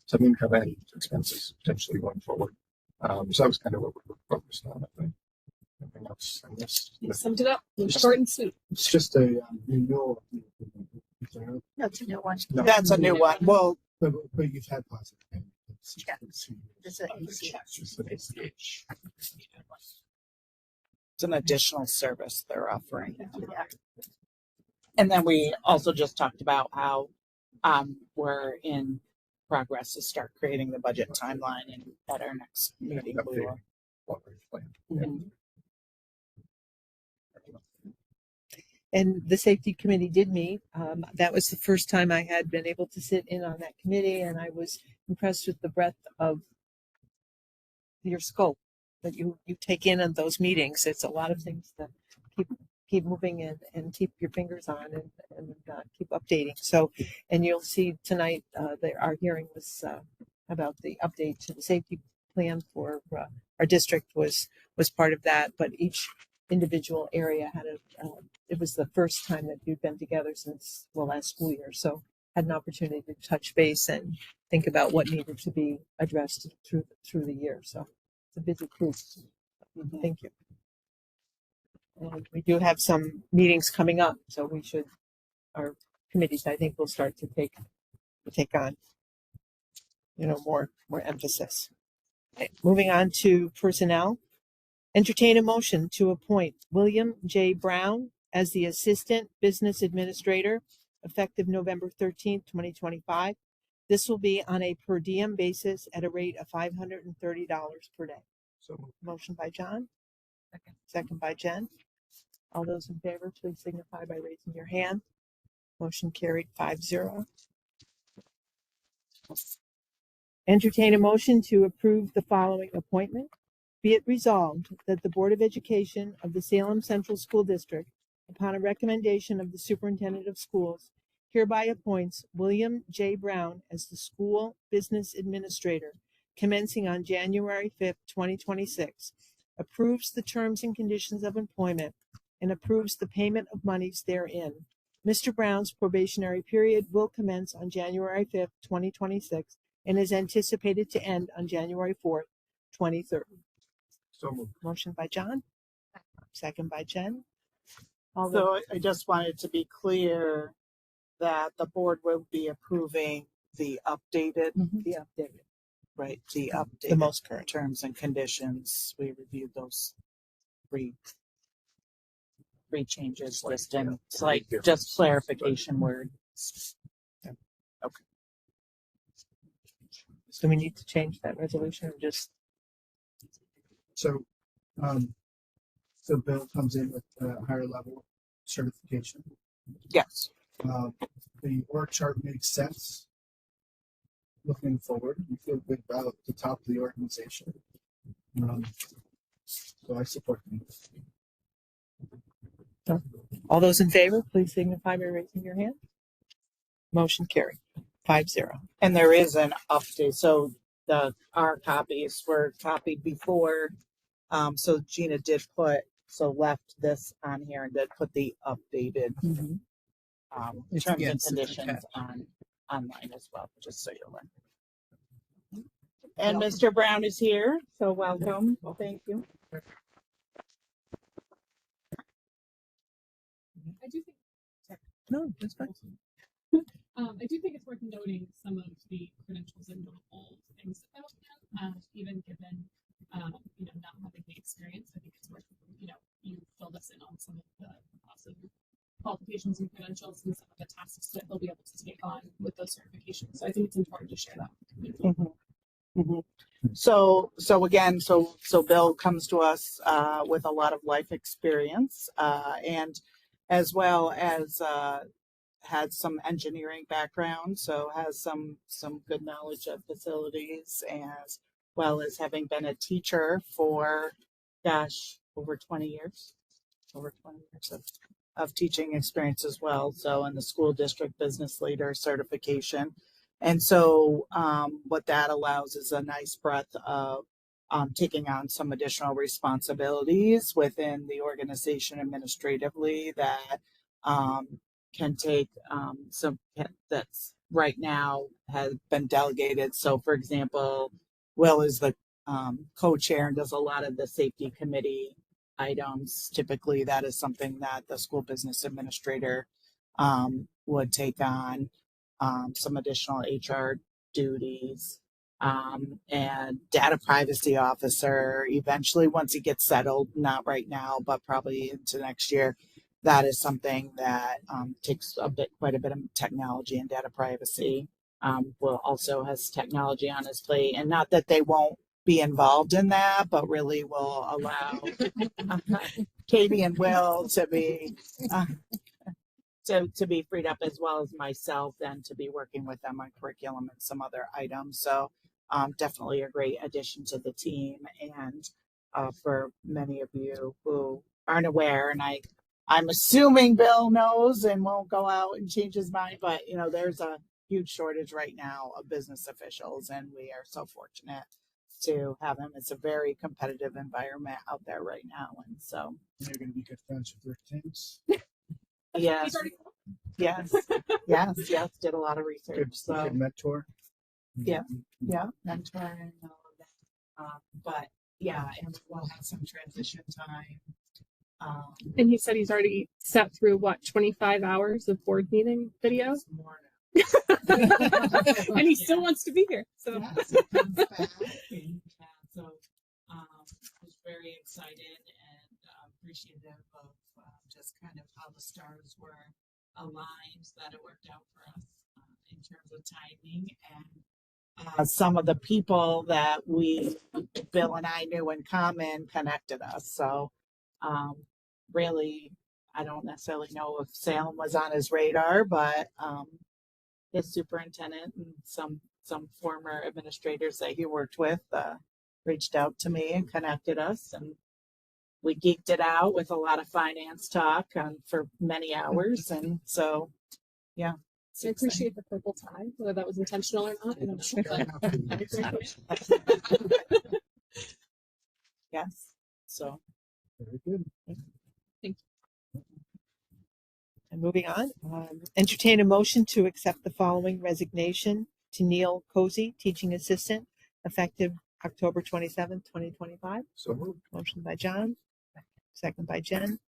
some income and expenses potentially going forward. So that was kind of what we were focused on, I think. Anything else on this? You summed it up. Short and sweet. It's just a renewal. That's a new one. No. That's a new one. Well, But you've had positive. payment. Yeah. It's It's an ACH. just an ACH. it's an additional service they're offering. Yeah. And then we also just talked about how we're in progress to start creating the budget timeline, and at our next meeting we will. Long-range plan. Mhm. And the safety committee did meet. That was the first time I had been able to sit in on that committee, and I was impressed with the breadth of your scope that you take in those meetings. It's a lot of things to keep moving and keep your fingers on and keep updating. So, and you'll see tonight our hearing was about the update to the safety plan for our district was part of that, but each individual area had it was the first time that you'd been together since last school year, so had an opportunity to touch base and think about what needed to be addressed through the year. So it's a busy group. Thank you. And we do have some meetings coming up, so our committees I think will start to take on more emphasis. Okay, moving on to personnel. Entertain a motion to appoint William J. Brown as the Assistant Business Administrator effective November 13th, 2025. This will be on a per diem basis at a rate of $530 per day. So Motion by John. Second by Jen. All those in favor, please signify by raising your hand. Motion carried 5-0. Entertain a motion to approve the following appointment. Be it resolved that the Board of Education of the Salem Central School District, upon a recommendation of the Superintendent of Schools, hereby appoints William J. Brown as the School Business Administrator, commencing on January 5th, 2026, approves the terms and conditions of employment, and approves the payment of monies therein. Mr. Brown's probationary period will commence on January 5th, 2026, and is anticipated to end on January 4th, 2030. So moved. Motion by John, second by Jen. All So I just wanted to be clear that the board will be approving the updated, The updated. right, the updated. The most current. Terms and conditions. We reviewed those three changes, Slight, just in yeah, slight, difference, just clarification word. So we need to change that resolution or just, So, the bill comes in with a higher level certification. Yes. The org chart makes sense. Looking forward, we feel good about the top of the organization. So I support them. all those in favor, please signify by raising your hand. Motion carried, 5-0. And there is an update. So our copies were copied before. So Gina did left this on here and did put the updated It's- terms and yes, it's conditions attached. online as well, just so you're aware. And Mr. Brown is here, so welcome. Well, thank you. I do think No, that's fine. I do think it's worth noting some of the credentials and notable things about him, even given not having the experience. I think it's worth you filled us in on some of the awesome qualifications and credentials and some of the tasks that he'll be able to take on with those certifications. So I think it's important to share that with the community. So again, so Bill comes to us with a lot of life experience, and as well as had some engineering background, so has some good knowledge of facilities, as well as having been a teacher for, over 20 years of teaching experience as well. So in the school district business leader certification. And so what that allows is a nice breadth of taking on some additional responsibilities within the organization administratively that can take that's right now has been delegated. So for example, Will is the co-chair and does a lot of the safety committee items. Typically that is something that the school business administrator would take on. Some additional HR duties, and data privacy officer eventually once he gets settled, not right now, but probably into next year. That is something that takes quite a bit of technology and data privacy. Will also has technology on his plate, and not that they won't be involved in that, but really will allow Katie and Will to be to be freed up, as well as myself, and to be working with them on curriculum and some other items. So definitely a great addition to the team. And for many of you who aren't aware, and I'm assuming Bill knows and won't go out and change his mind, but there's a huge shortage right now of business officials, and we are so fortunate to have him. It's a very competitive environment out there right now, and so You're going to be good friends with Rick James. yes, yes, did a lot of research. Good, good mentor. Yeah, mentor and all of that. But yeah, and we'll have some transition time. And he said he's already sat through 25 hours of board meeting video, More and he still wants to be here. So yes, it comes back, and so was very excited and appreciative of just kind of how the stars were aligned, that it worked out for us in terms of timing, and some of the people that Bill and I knew in common connected us. So really, I don't necessarily know if Salem was on his radar, but his superintendent and some former administrators that he worked with reached out to me and connected us, and we geeked it out with a lot of finance talk for many hours. And so, yeah. I appreciate the purple tie, whether that was intentional or not. I don't know. Yes. So Very good. And moving on, entertain a motion to accept the following resignation to Neil Cozy, teaching assistant, effective October 27th, 2025. So moved. Motion by John, second by Jen.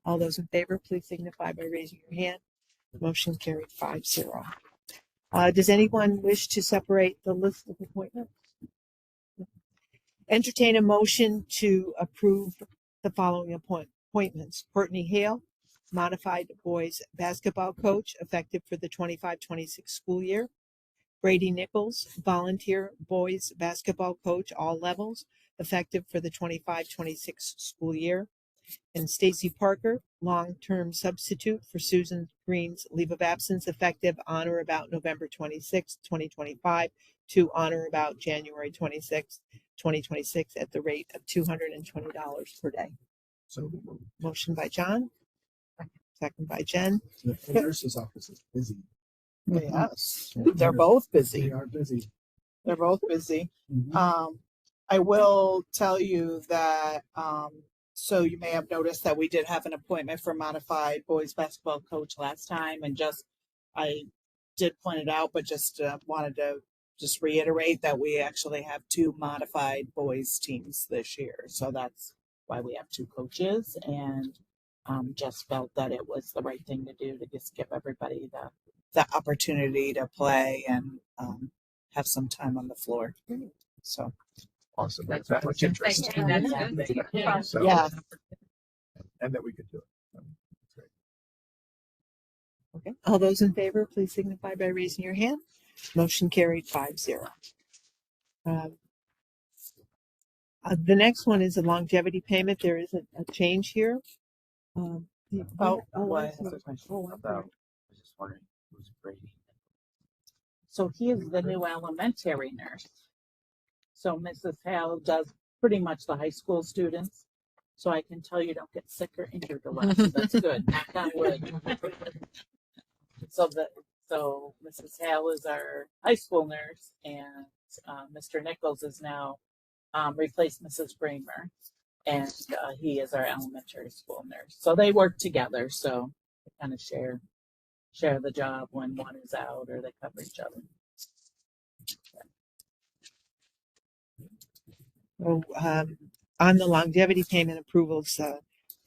All those in favor, please signify by raising your hand. Motion carried 5-0. Does anyone wish to separate the list of appointments? Entertain a motion to approve the following appointments. Courtney Hale, modified boys basketball coach, effective for the 25-26 school year. Brady Nichols, volunteer boys basketball coach, all levels, effective for the 25-26 school year. And Stacy Parker, long-term substitute for Susan Green's leave of absence, effective on or about November 26, 2025 to on or about January 26, 2026 at the rate of $220 per day. So Motion by John, second by Jen. The nurse's office is busy. Yes, they're both busy. They are busy. They're both busy. Mhm. I will tell you that, so you may have noticed that we did have an appointment for modified boys basketball coach last time, and I did point it out, but just wanted to just reiterate that we actually have 2 modified boys teams this year. So that's why we have 2 coaches, and just felt that it was the right thing to do to just give everybody the opportunity to play and have some time on the floor. So awesome. That's that much interest. Yeah, that's good. Yeah. So, yeah, and that we could do it. That's great. Okay. All those in favor, please signify by raising your hand. Motion carried 5-0. The next one is a longevity payment. There is a change here. Oh, I'm what? sorry. Oh, I'm About, sorry. I was just wondering who's Brady. So he is the new elementary nurse. So Mrs. Hale does pretty much the high school students. So I can tell you don't get sick or injured a lot. So that's good. Knock on wood. So Mrs. Hale is our high school nurse, and Mr. Nichols is now replaced Mrs. Bramer, and he is our elementary school nurse. So they work together. So they kind of share the job when one is out, or they cover each other. So, on the longevity payment approvals,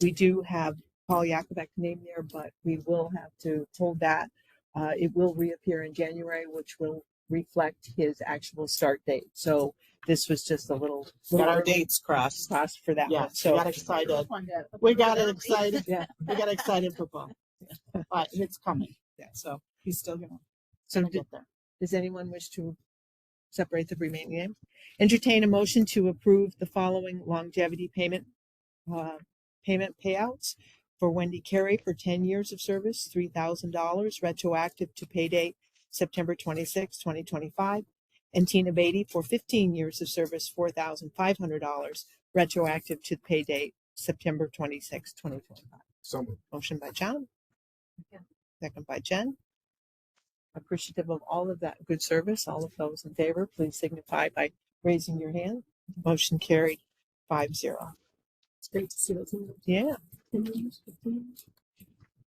we do have Paul Yakovec named there, but we will have to hold that. It will reappear in January, which will reflect his actual start date. So this was just a little Got our early dates crossed. cross for that Yeah, one. we So got excited. We got excited. yeah, We got excited for Paul. But it's coming. Yeah. So he's still gonna so get there. does anyone wish to separate the remaining names? Entertain a motion to approve the following longevity payment payouts for Wendy Carey for 10 years of service, $3,000, retroactive to pay date September 26, 2025. And Tina Beatty for 15 years of service, $4,500, retroactive to pay date September 26, 2025. So moved. Motion by John. Second by Jen. Appreciative of all of that good service. All of those in favor, please signify by raising your hand. Motion carried 5-0. It's great to see those numbers. Yeah.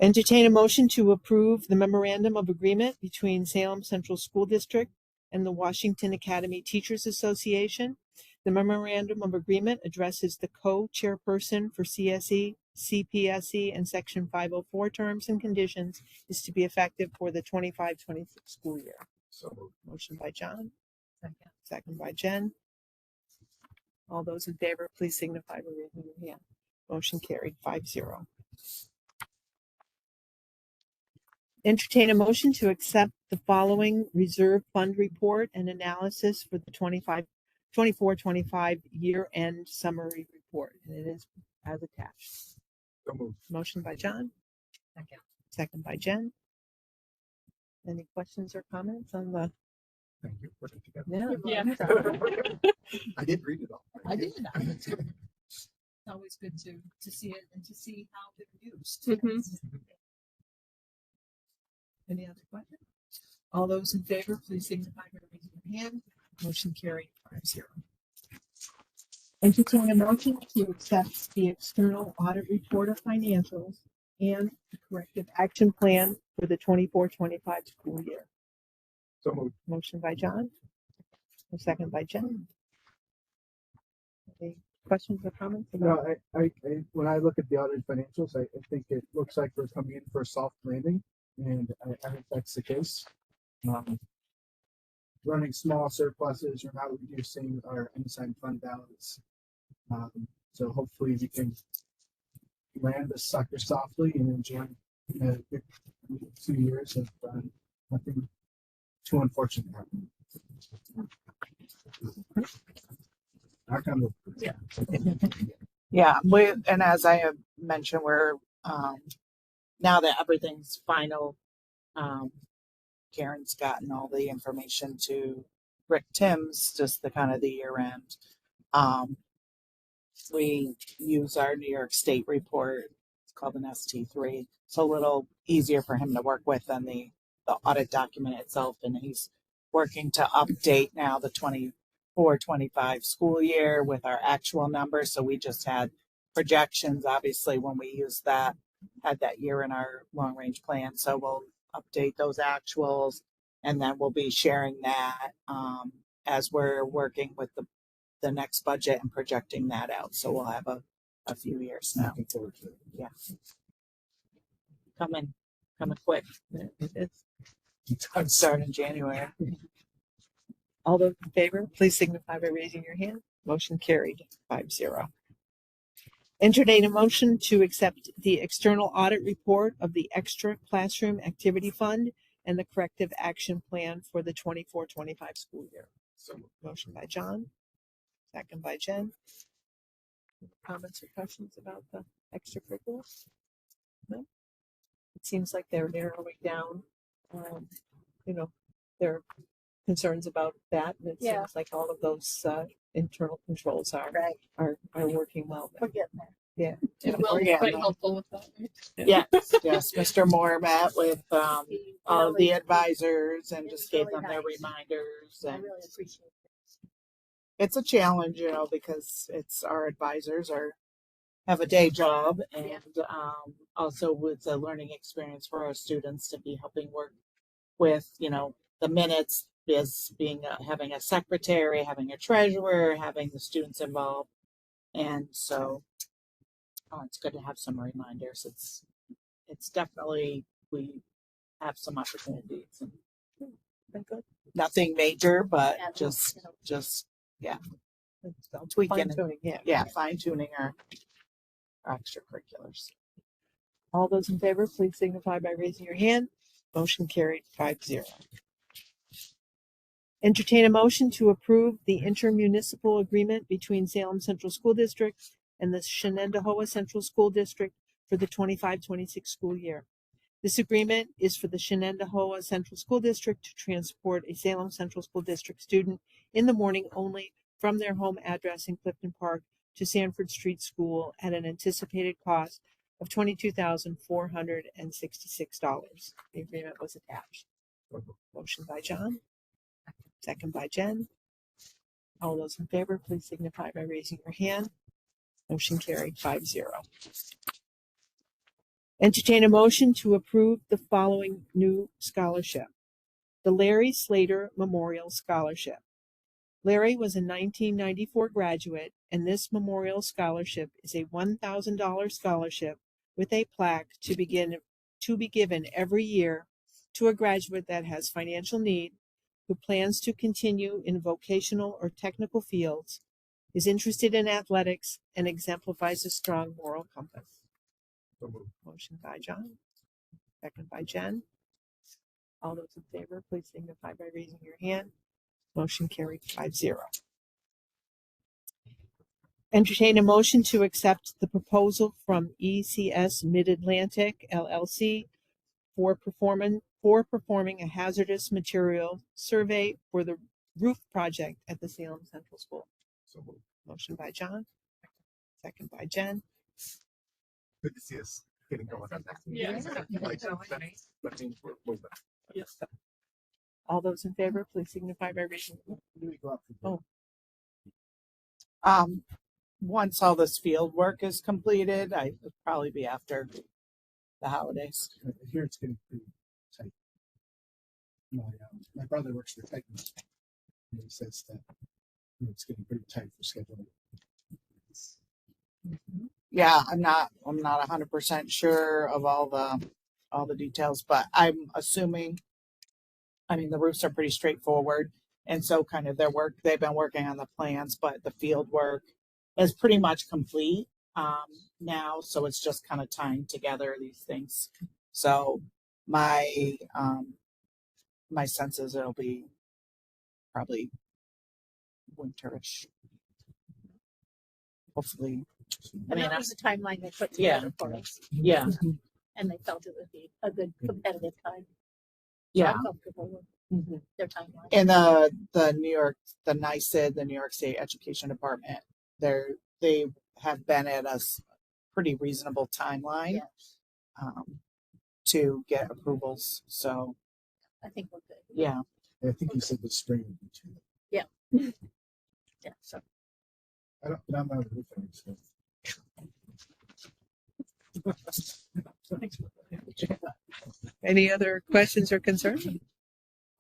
Entertain a motion to approve the memorandum of agreement between Salem Central School District and the Washington Academy Teachers Association. The memorandum of agreement addresses the co-chairperson for CSE, CPSE, and Section 504 terms and conditions is to be effective for the 25-26 school year. So moved. Motion by John. Second by Jen. All those in favor, please signify by raising your hand. Motion carried 5-0. Entertain a motion to accept the following reserve fund report and analysis for the 24-25 year-end summary report. And it is as attached. So moved. Motion by John. Second by Jen. Any questions or comments on the? Thank you for putting it together. Yeah. I did read it all. I did. It's always good to see it and to see how they're used. Any other questions? All those in favor, please signify by raising your hand. Motion carried 5-0. Entertain a motion to accept the external audit report of financials and the corrective action plan for the 24-25 school year. So moved. Motion by John. A second by Jen. Any questions or comments? No, I, when I look at the audited financials, I think it looks like we're coming in for a soft landing, and I think that's the case. um, running small surpluses or not reducing our unassigned fund balance. So hopefully we can land the sucker softly and enjoy a good 2 years of nothing too unfortunate happening. Knock on wood. Yeah, and as I have mentioned, we're now that everything's final, Karen's gotten all the information to Rick Timms, just the kind of the year end. We use our New York State report. It's called an ST3. It's a little easier for him to work with than the audit document itself. And he's working to update now the 24-25 school year with our actual numbers. So we just had projections, obviously, when we used that, had that year in our long range plan. So we'll update those actuals, and then we'll be sharing that as we're working with the next budget and projecting that out. So we'll have a few years now. Looking forward to it. Yeah. Coming quick. It's Start in January. all those in favor, please signify by raising your hand. Motion carried 5-0. Entertain a motion to accept the external audit report of the Extra Classroom Activity Fund and the Corrective Action Plan for the 24-25 school year. So Motion by John, second by Jen. Comments or questions about the extracurriculars? No? It seems like they're narrowing down, their concerns about that. And it Yeah. seems like all of those internal controls are working well. We're getting there. Yeah. And Will we're was getting quite there. helpful with that. Yes. Mr. Moore met with all of the advisors and it just was gave really them their nice. reminders. I And really appreciate it. it's a challenge, because it's our advisors have a day job, and also with a learning experience for our students to be helping work with, the minutes is being having a secretary, having a treasurer, having the students involved. And so it's good to have some reminders. It's definitely, we have some opportunities and Been good. nothing major, but Yeah, just It's tweaking it. fine-tuning, yeah. fine tuning our extracurriculars. All those in favor, please signify by raising your hand. Motion carried 5-0. Entertain a motion to approve the intermunicipal agreement between Salem Central School District and the Shenandoah Central School District for the 25-26 school year. This agreement is for the Shenandoah Central School District to transport a Salem Central School District student in the morning only from their home address in Clifton Park to Sanford Street School at an anticipated cost of $22,466. The agreement was attached. Motion by John, second by Jen. All those in favor, please signify by raising your hand. Motion carried 5-0. Entertain a motion to approve the following new scholarship. The Larry Slater Memorial Scholarship. Larry was a 1994 graduate, and this memorial scholarship is a $1,000 scholarship with a plaque to be given every year to a graduate that has financial need, who plans to continue in vocational or technical fields, is interested in athletics, and exemplifies a strong moral compass. So moved. Motion by John, second by Jen. All those in favor, please signify by raising your hand. Motion carried 5-0. Entertain a motion to accept the proposal from ECS Mid-Atlantic LLC for performing a hazardous material survey for the roof project at the Salem Central School. So moved. Motion by John, second by Jen. Good to see us getting going on that. Yeah. Like, that means we're moving. Yes. All those in favor, please signify by raising. Once all this field work is completed, it'll probably be after the holidays. Here it's getting pretty tight. My brother works for Titans, and he says that it's getting pretty tight for scheduling. Yeah, I'm not 100% sure of all the details, but I'm assuming I mean, the roofs are pretty straightforward. And so kind of they've been working on the plans, but the field work is pretty much complete now. So it's just kind of tying together these things. So my my sense is it'll be probably winterish. Hopefully. I mean, that was the timeline they put Yeah. together for us, yeah, and they felt it would be a good competitive time. So yeah. I'm comfortable with Mhm. their timeline. And the NYSED, the New York State Education Department, they have been at a pretty reasonable timeline Yes, to get approvals. So I think we're good. yeah, I think you said the spring would be too. Yeah, so I don't, but I'm not a roofing, so. Any other questions or concerns?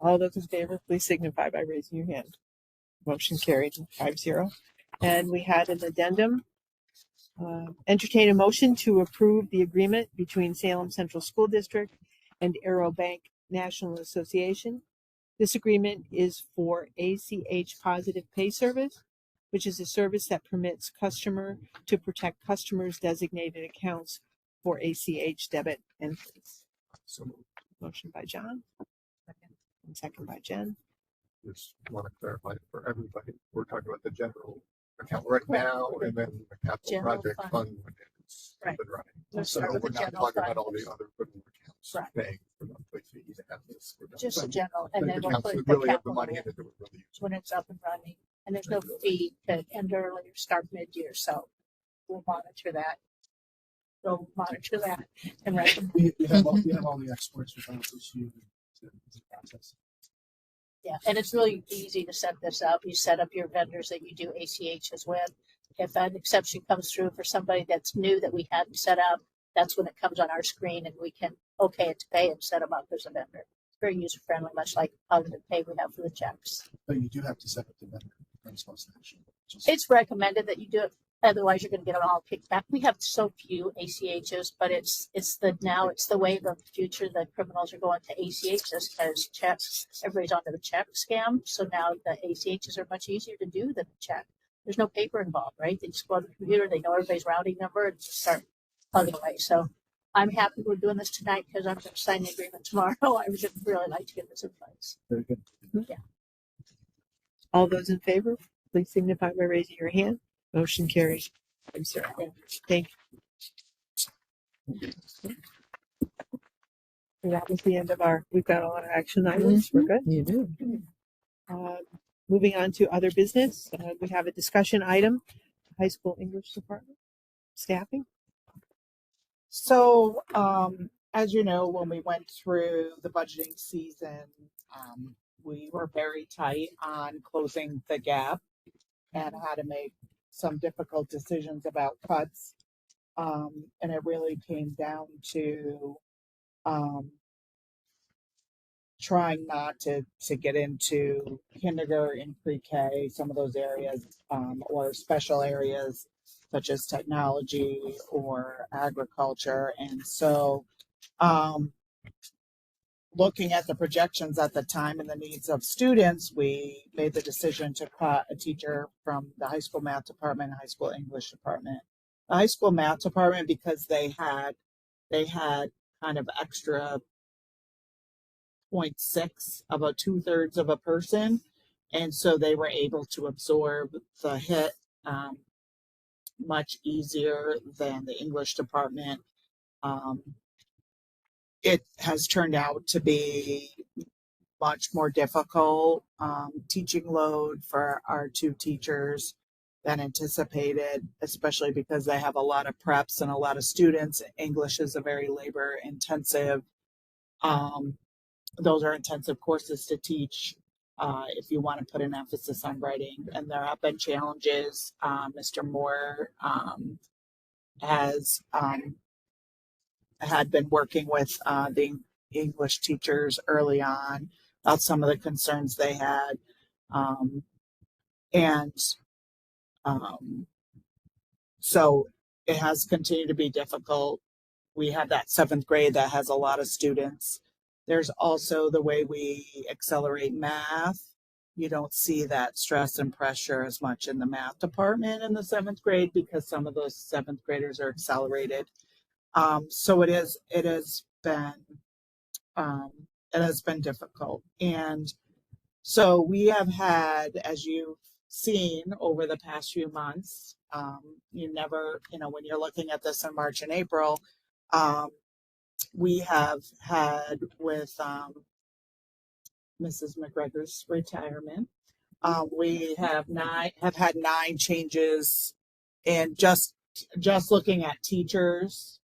All those in favor, please signify by raising your hand. Motion carried 5-0. And we had an addendum. Entertain a motion to approve the agreement between Salem Central School District and Aero Bank National Association. This agreement is for ACH Positive Pay Service, which is a service that permits customer to protect customers' designated accounts for ACH debit entries. So Motion by John. And second by Jen. just want to clarify for everybody, we're talking about the general account right now and then the capital General project fund. fund when it's up Right. and running. Let's So start with we're the not general talking about fund. all the other equipment accounts Right. paying for monthly fees and this. We're just the talking general, about and then the we'll accounts put that the really have the capital money in in it that we're really using. when it's up and running. And there's no fee to end early or start mid-year, so we'll monitor that. We'll monitor that and recommend. You have all the exports without this you process. Yeah, and it's really easy to set this up. You set up your vendors that you do ACHs with. If an exception comes through for somebody that's new that we hadn't set up, that's when it comes on our screen and we can okay it to pay and set them up as a vendor. It's very user friendly, much like Positive Pay we have for the checks. But you do have to set up the vendor. That's what's the issue. It's recommended that you do it. Otherwise, you're going to get them all kicked back. We have so few ACHs, but it's the wave of the future. The criminals are going to ACHs because checks. Everybody's onto the check scam. So now the ACHs are much easier to do than the check. There's no paper involved, right? They just go on the computer. They know everybody's routing number and just start plugging away. So I'm happy we're doing this tonight because I'm going to sign the agreement tomorrow. I would really like to get this in place. Very good. All those in favor, please signify by raising your hand. Motion carries 5-0. Thank you. And that was the end of we've got a lot of action items. We're good. You do. Moving on to other business, we have a discussion item, high school English department staffing. So, as you know, when we went through the budgeting season, we were very tight on closing the gap and had to make some difficult decisions about cuts. And it really came down to trying not to get into kindergarten, pre-K, some of those areas, or special areas such as technology or agriculture. And so, looking at the projections at the time and the needs of students, we made the decision to cut a teacher from the high school math department and high school English department. The high school math department, because they had kind of extra 0.6, about 2/3 of a person. And so they were able to absorb the hit much easier than the English department. It has turned out to be much more difficult teaching load for our two teachers than anticipated, especially because they have a lot of preps and a lot of students. English is a very labor intensive. Those are intensive courses to teach if you want to put an emphasis on writing. And there have been challenges. Mr. Moore has had been working with the English teachers early on about some of the concerns they had. So it has continued to be difficult. We have that 7th grade that has a lot of students. There's also the way we accelerate math. You don't see that stress and pressure as much in the math department in the seventh grade because some of those seventh graders are accelerated. So um, it has been difficult. And so we have had, as you've seen over the past few months, you never, when you're looking at this in March and April, we have had with Mrs. McGregor's retirement, we have had 9 changes in just looking at teachers,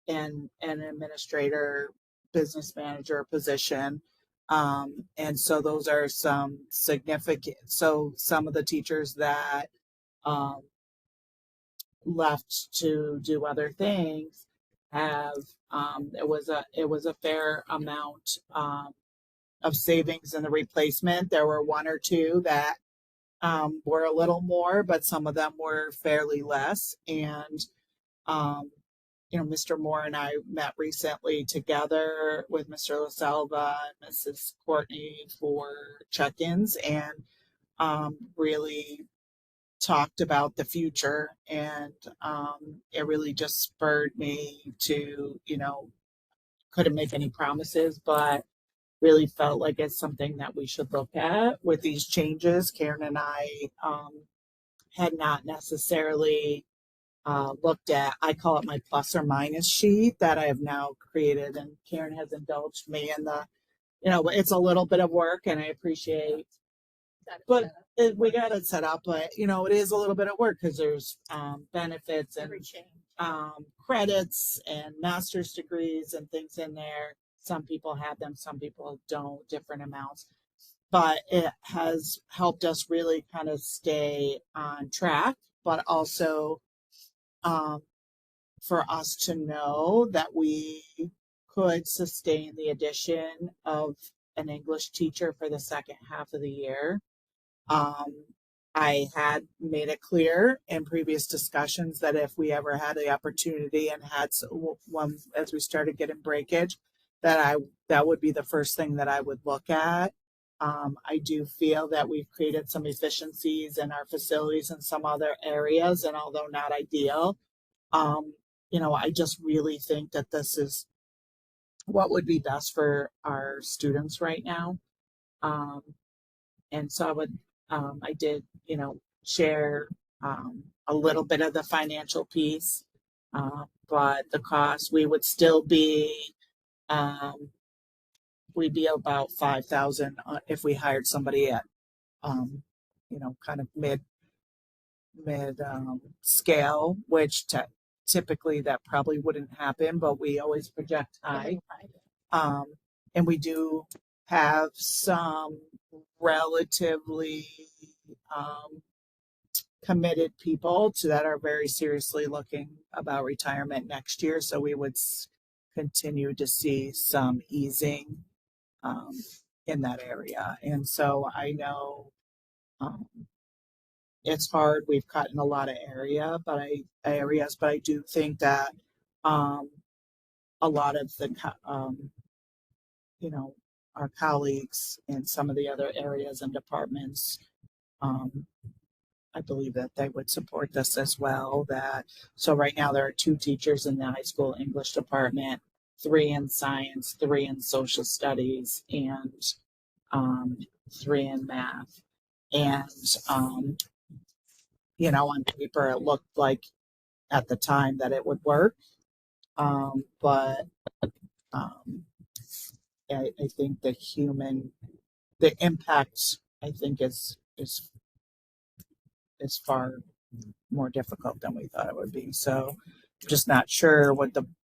and an administrator, business manager position. And so those are some significant, so some of the teachers that left to do other things have, it was a fair amount of savings in the replacement. There were 1 or 2 that were a little more, but some of them were fairly less. And Mr. Moore and I met recently together with Mr. LaSalva and Mrs. Courtney for check-ins, and really talked about the future. And it really just spurred me to, couldn't make any promises, but really felt like it's something that we should look at with these changes. Karen and I had not necessarily looked at, I call it my plus or minus sheet that I have now created, and Karen has indulged me in the, it's a little bit of work, and I appreciate, but we got it set up, but it is a little bit of work because there's benefits and credits and master's degrees and things in there. Some people have them, some people don't, different amounts, but it has helped us really kind of stay on track, but also for us to know that we could sustain the addition of an English teacher for the second half of the year. I had made it clear in previous discussions that if we ever had the opportunity and had one, as we started getting breakage, that would be the first thing that I would look at. I do feel that we've created some efficiencies in our facilities in some other areas, and although not ideal, I just really think that this is what would be best for our students right now. And so I did, share a little bit of the financial piece, but the cost, we would still be, we'd be about 5,000 if we hired somebody at, kind of mid scale, which typically that probably wouldn't happen, but we always project high. And we do have some relatively committed people that are very seriously looking about retirement next year. So we would continue to see some easing in that area. And so I know it's hard. We've cut in a lot of areas, but I do think that a lot of the our colleagues in some of the other areas and departments, I believe that they would support this as well. So right now there are 2 teachers in the high school English department, 3 in science, 3 in social studies, and 3 in math. And on paper it looked like at the time that it would work, but I think the impact, I think is far more difficult than we thought it would be. So just not sure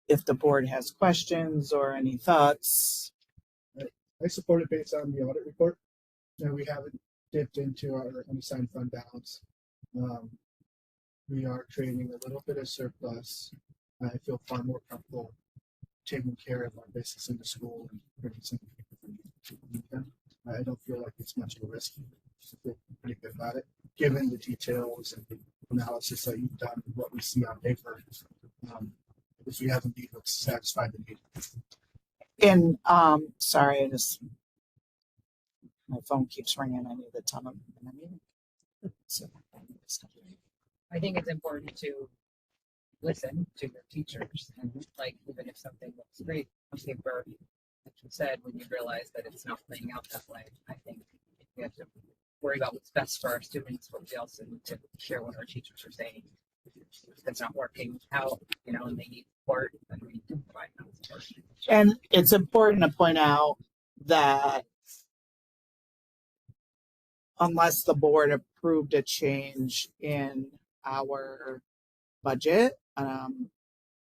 if the board has questions or any thoughts. I support it based on the audit report. We haven't dipped into our unassigned fund balance. We are trading a little bit of surplus. I feel far more comfortable taking care of our business in the school and producing. I don't feel like it's much of a risk. I feel pretty good about it, given the details and the analysis that you've done and what we see on paper. Because we haven't been able to satisfy the need. And, sorry, my phone keeps ringing. I need to tell them. So, I think it's important to listen to your teachers and like even if something looks great on paper, like you said, when you realize that it's not playing out that way, I think we have to worry about what's best for our students, but we also need to share what our teachers are saying. If it's not working out, you know, and they need support, then we need to provide that support. and it's important to point out that unless the board approved a change in our budget,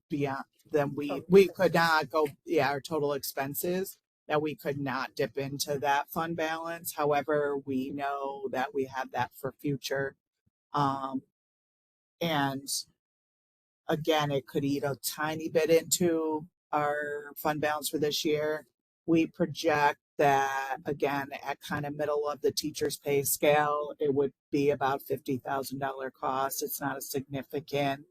beyond, then we could not go, our total expenses, that we could not dip into that fund balance. However, we know that we have that for future. And again, it could eat a tiny bit into our fund balance for this year. We project that again, at kind of middle of the teacher's pay scale, it would be about $50,000 cost. It's not a significant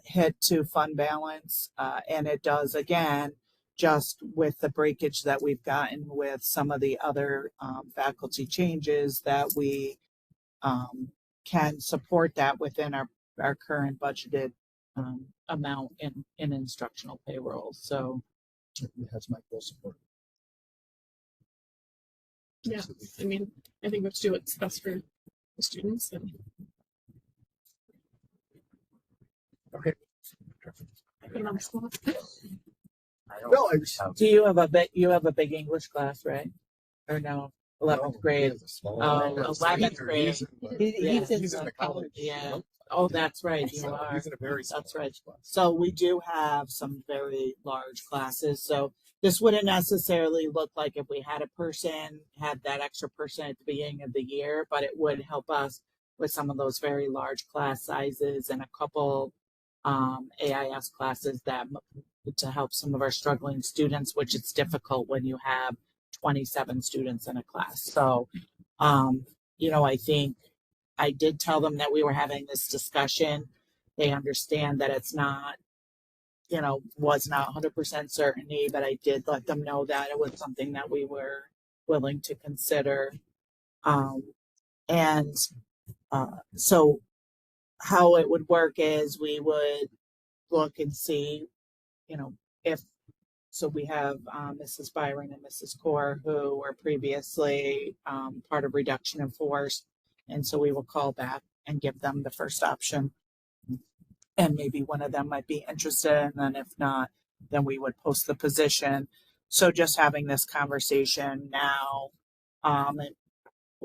hit to fund balance. And it does, again, just with the breakage that we've gotten with some of the other faculty changes, that we can support that within our current budgeted amount in instructional payroll. So Certainly has my full support. Yeah, I mean, I think we have to do what's best for the students and Okay. put them on the spot. I don't No, I just. have do you have a big English class, right? Or no? 11th grade. Oh, 11th grade. He's in He's in the the college. Yeah. Oh, that's right. You So are. he's in a very small That's right. class. So we do have some very large classes. So this wouldn't necessarily look like if we had that extra person at the beginning of the year, but it would help us with some of those very large class sizes and a couple AIS classes to help some of our struggling students, which it's difficult when you have 27 students in a class. So, I think I did tell them that we were having this discussion. They understand that it's not, was not 100% certainty, but I did let them know that it was something that we were willing to consider. And so how it would work is we would look and see, if so we have Mrs. Byron and Mrs. Core, who were previously part of reduction in force. And so we will call back and give them the first option. And maybe one of them might be interested. And then if not, then we would post the position. So just having this conversation now, and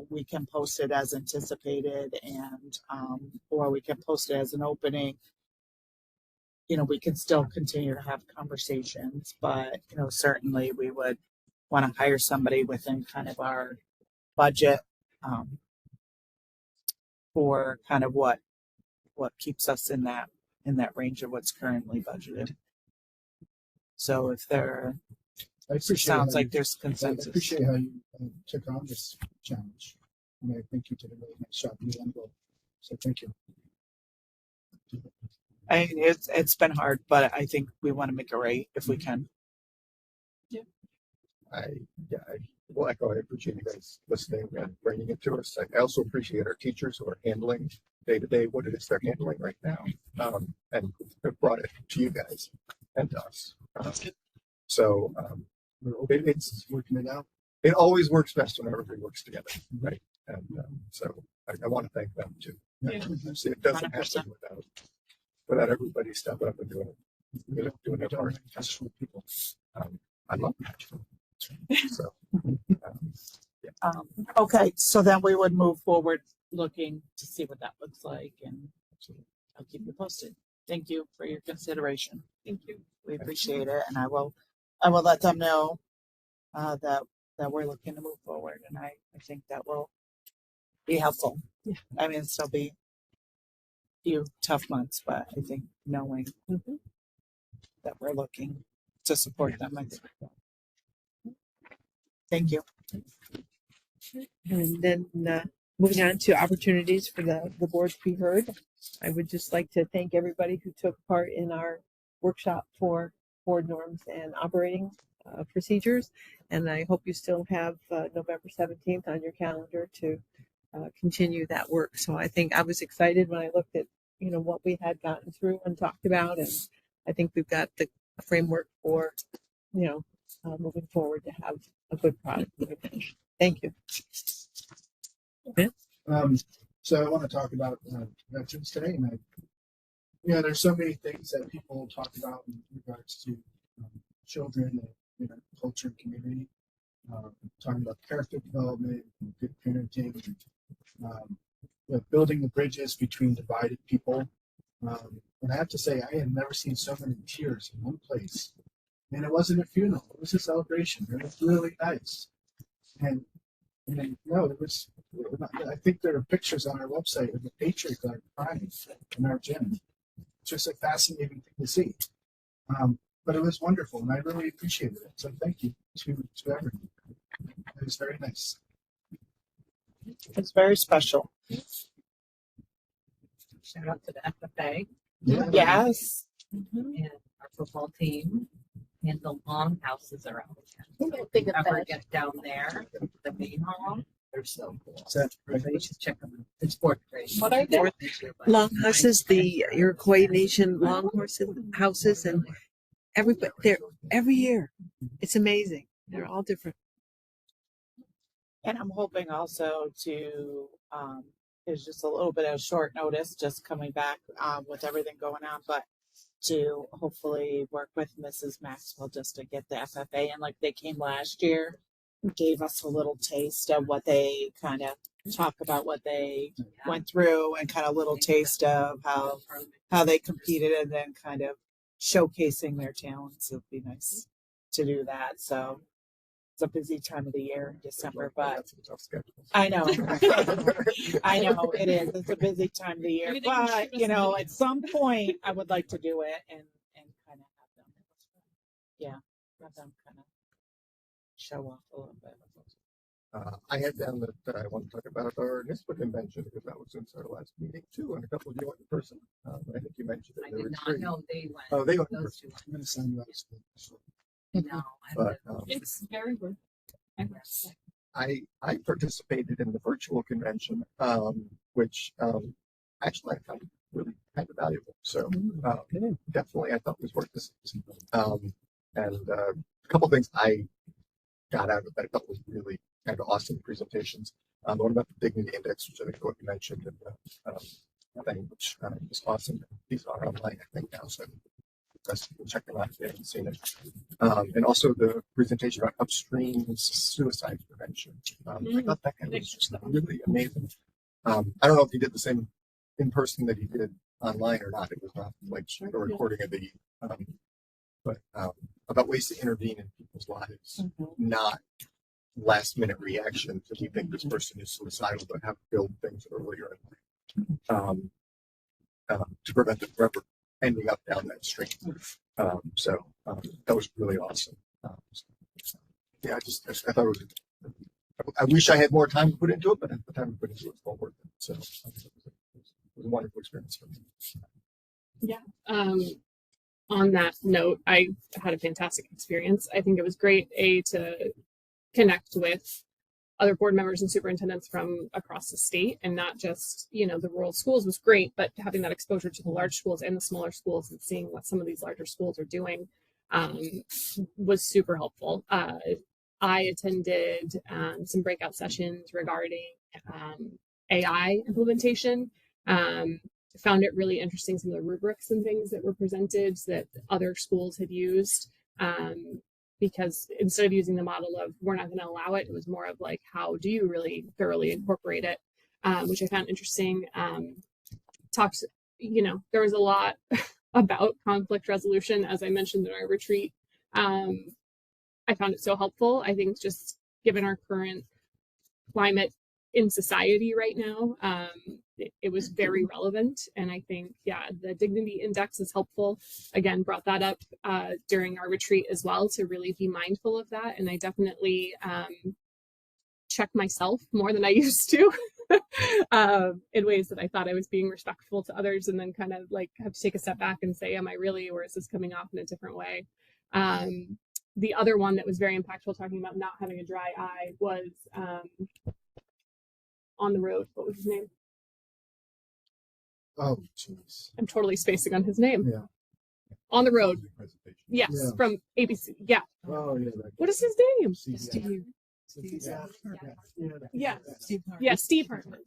we can post it as anticipated and, or we can post it as an opening. We can still continue to have conversations, but, certainly we would want to hire somebody within kind of our budget for kind of what keeps us in that range of what's currently budgeted. So if there I appreciate sounds how like you- there's I consensus. appreciate how you took on this challenge. And I think you did a really nice job. You and Will. So thank you. I mean, it's been hard, but I think we want to make it right if we can. I will echo. I appreciate you guys listening and bringing it to us. I also appreciate our teachers who are handling day to day what it is they're handling right now, and have brought it to you guys and to us. So it's Working it out. it always works best when everybody works together, right? And so I want to thank them too. Yeah. See, it doesn't 100%. happen without everybody stepping up and doing it, doing their part. Passionate people. I love that. So, Okay, so then we would move forward looking to see what that looks like, and I'll keep you posted. Thank you for your consideration. Thank you. We appreciate it, and I will let them know that we're looking to move forward, and I think that will be helpful. Yeah. I mean, it'll still be a few tough months, but I think knowing that we're looking to support them, I think. Thank you. And then moving on to opportunities for the board to be heard. I would just like to thank everybody who took part in our workshop for board norms and operating procedures. And I hope you still have November 17th on your calendar to continue that work. So I think I was excited when I looked at, what we had gotten through and talked about. And I think we've got the framework for, moving forward to have a good product. Thank you. So I want to talk about veterans today, and there's so many things that people talk about in regards to children and culture and community. Talking about character development, good parenting, building the bridges between divided people. And I have to say, I had never seen so many tears in one place. And it wasn't a funeral; it was a celebration. It was really nice. And no, it was. I think there are pictures on our website of the Patriot Guard crying in our gym. It's just a fascinating thing to see. But it was wonderful, and I really appreciated it. So thank you to everyone. It was very nice. It's very special. Shout out to the FFA Yes. and our football team and the long houses around the town. Big If you ever effect. get down there, the main hall, they're so cool. Is that right? Everybody should check them out. It's fourth grade. What I did. Fourth this year, but Longhorses, the Iroquois Nation long houses, and they're every year. It's amazing. They're all different. And I'm hoping also to, there's just a little bit of short notice, just coming back with everything going on, but to hopefully work with Mrs. Maxwell just to get the FFA. And like they came last year, gave us a little taste of what they kind of talk about, what they went through, and kind of little taste of how they competed, and then kind of showcasing their talents. It'd be nice to do that. So it's a busy time of the year in December, but That's a tough schedule. I know. I know it is. It's a busy time of the year, Maybe they can but shoot us an at some point I would like to do it and kind of have them kind of show off a little bit. I had down that I want to talk about our NISPA convention because that was since our last meeting too, and a couple of you went in person. I think you mentioned it. I There did were not three. know they went. Oh, they went in Those person. two I'm going to sign you out of school. went. No, I But It's very worth it. I participated in the virtual convention, which actually I found really kind of valuable. So definitely I thought was worth this. And a couple of things I got out of that I thought was really kind of awesome presentations. One about the Dignity Index, which I think what you mentioned, and the thing which was awesome. These are online, I think, now, so best people check them out if they haven't seen it. And also the presentation about upstream suicide prevention. I thought that kind of was just really amazing. I don't know if he did the same in person that he did online or not. It was not like a recording of the, but about ways to intervene in people's lives, not last minute reaction to you think this person is suicidal, but have to build things earlier in life to prevent them from ever ending up down that stream. So that was really awesome. Yeah, I thought it was. I wish I had more time to put into it, but at the time I put into it, it's well worth it. So it was a wonderful experience for me. On that note, I had a fantastic experience. I think it was great, to connect with other board members and superintendents from across the state, and not just, the rural schools was great, but having that exposure to the large schools and the smaller schools and seeing what some of these larger schools are doing was super helpful. I attended some breakout sessions regarding AI implementation. Found it really interesting, some of the rubrics and things that were presented that other schools had used. Because instead of using the model of we're not going to allow it, it was more of like, how do you really thoroughly incorporate it, which I found interesting. There was a lot about conflict resolution, as I mentioned in our retreat. I found it so helpful. I think just given our current climate in society right now, it was very relevant. And I think, the Dignity Index is helpful. Again, brought that up during our retreat as well, to really be mindful of that. And I definitely check myself more than I used to in ways that I thought I was being respectful to others, and then kind of like have to take a step back and say, am I really, or is this coming off in a different way? The other one that was very impactful, talking about not having a dry eye, was on the road. What was his name? Oh, jeez. I'm totally spacing on his name. Yeah. On the road. Presentation. Yes, Yeah. from ABC. Yeah. Oh, yeah. That What is his name? Steve. Yeah. Yeah. Steve Harvey. Yeah, Steve Hartman.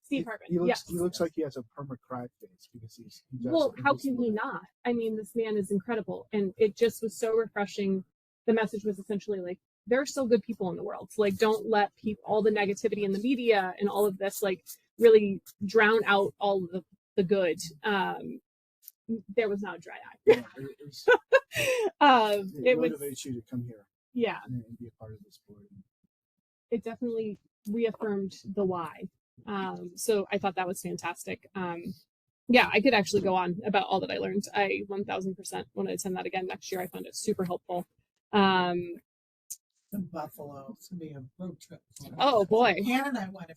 Steve Hartman. He looks, Yes. he looks like he has a perma cry face because he does Well, how he's- can he not? I mean, this man is incredible. And it just was so refreshing. The message was essentially like, there are still good people in the world. So, like, don't let all the negativity in the media and all of this, like, really drown out all of the good. There was not a dry eye. Yeah, it It was, motivates you to come here yeah, and be a part of this board. it definitely reaffirmed the why. So I thought that was fantastic. Yeah, I could actually go on about all that I learned. I 1000% want to attend that again next year. I found it super helpful. In Buffalo, it's gonna be a road trip. Oh boy, Ann and I went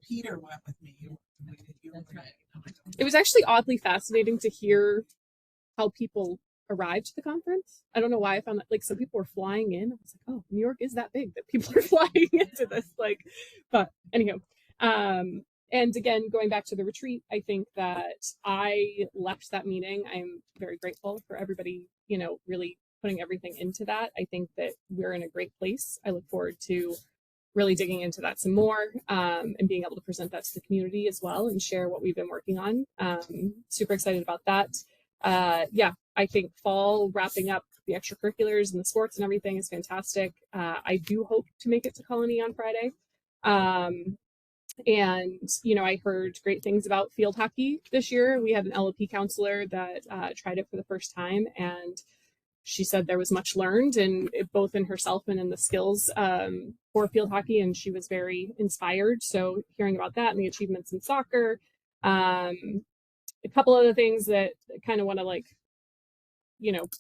Peter went with me. That's right. It was actually oddly fascinating to hear how people arrived to the conference. I don't know why I found that, like, some people were flying in. I was like, oh, New York is that big that people are flying into this, like, but anyhow. And again, going back to the retreat, I think that I left that meeting. I'm very grateful for everybody, really putting everything into that. I think that we're in a great place. I look forward to really digging into that some more, and being able to present that to the community as well and share what we've been working on. Super excited about that. Yeah, I think fall wrapping up the extracurriculars and the sports and everything is fantastic. I do hope to make it to Colony on Friday. And, I heard great things about field hockey this year. We had an LOP counselor that tried it for the first time, and she said there was much learned, and both in herself and in the skills for field hockey, and she was very inspired. So hearing about that and the achievements in soccer, a couple other things that kind of want to, like,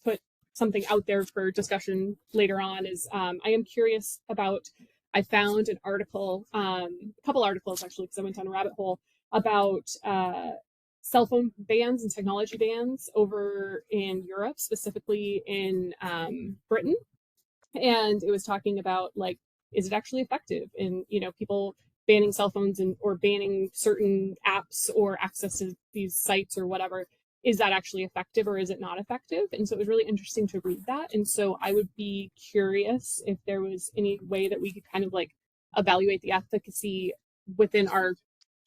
put something out there for discussion later on is I am curious about, I found an article, a couple articles actually, because I went down a rabbit hole about cell phone bans and technology bans over in Europe, specifically in Britain. And it was talking about, like, is it actually effective in, people banning cell phones or banning certain apps or access to these sites or whatever. Is that actually effective or is it not effective? And so it was really interesting to read that. And so I would be curious if there was any way that we could kind of, like, evaluate the efficacy within our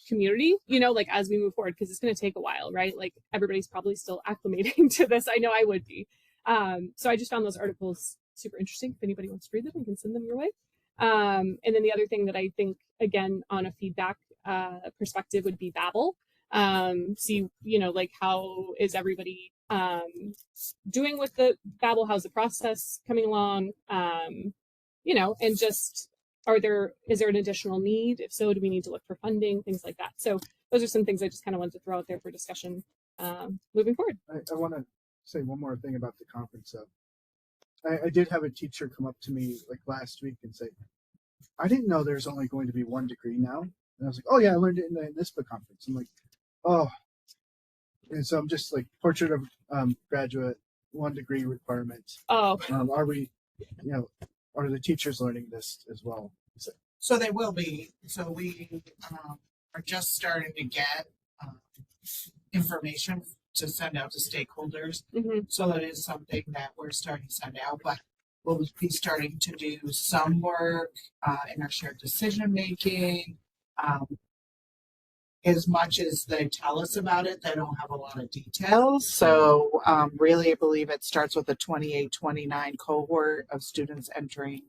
community, like, as we move forward, because it's going to take a while, right? Like, everybody's probably still acclimating to this. I know I would be. So I just found those articles super interesting. If anybody wants to read them, I can send them your way. And then the other thing that I think, again, on a feedback perspective would be Babbel. See, like, how is everybody doing with the Babbel? How's the process coming along? And just, is there an additional need? If so, do we need to look for funding? Things like that. So those are some things I just kind of wanted to throw out there for discussion moving forward. I want to say one more thing about the conference. I did have a teacher come up to me, like, last week and say, I didn't know there's only going to be one degree now. And I was like, oh yeah, I learned it in the NISPA conference. I'm like, oh. And so I'm just like, portrait of graduate, 1 degree requirement. Oh, Are we, are the teachers learning this as well? So they will be. So we are just starting to get information to send out to stakeholders. mm-hmm. So that is something that we're starting to send out, but we'll be starting to do some work in our shared decision making. As much as they tell us about it, they don't have a lot of details. So really, I believe it starts with a 28-29 cohort of students entering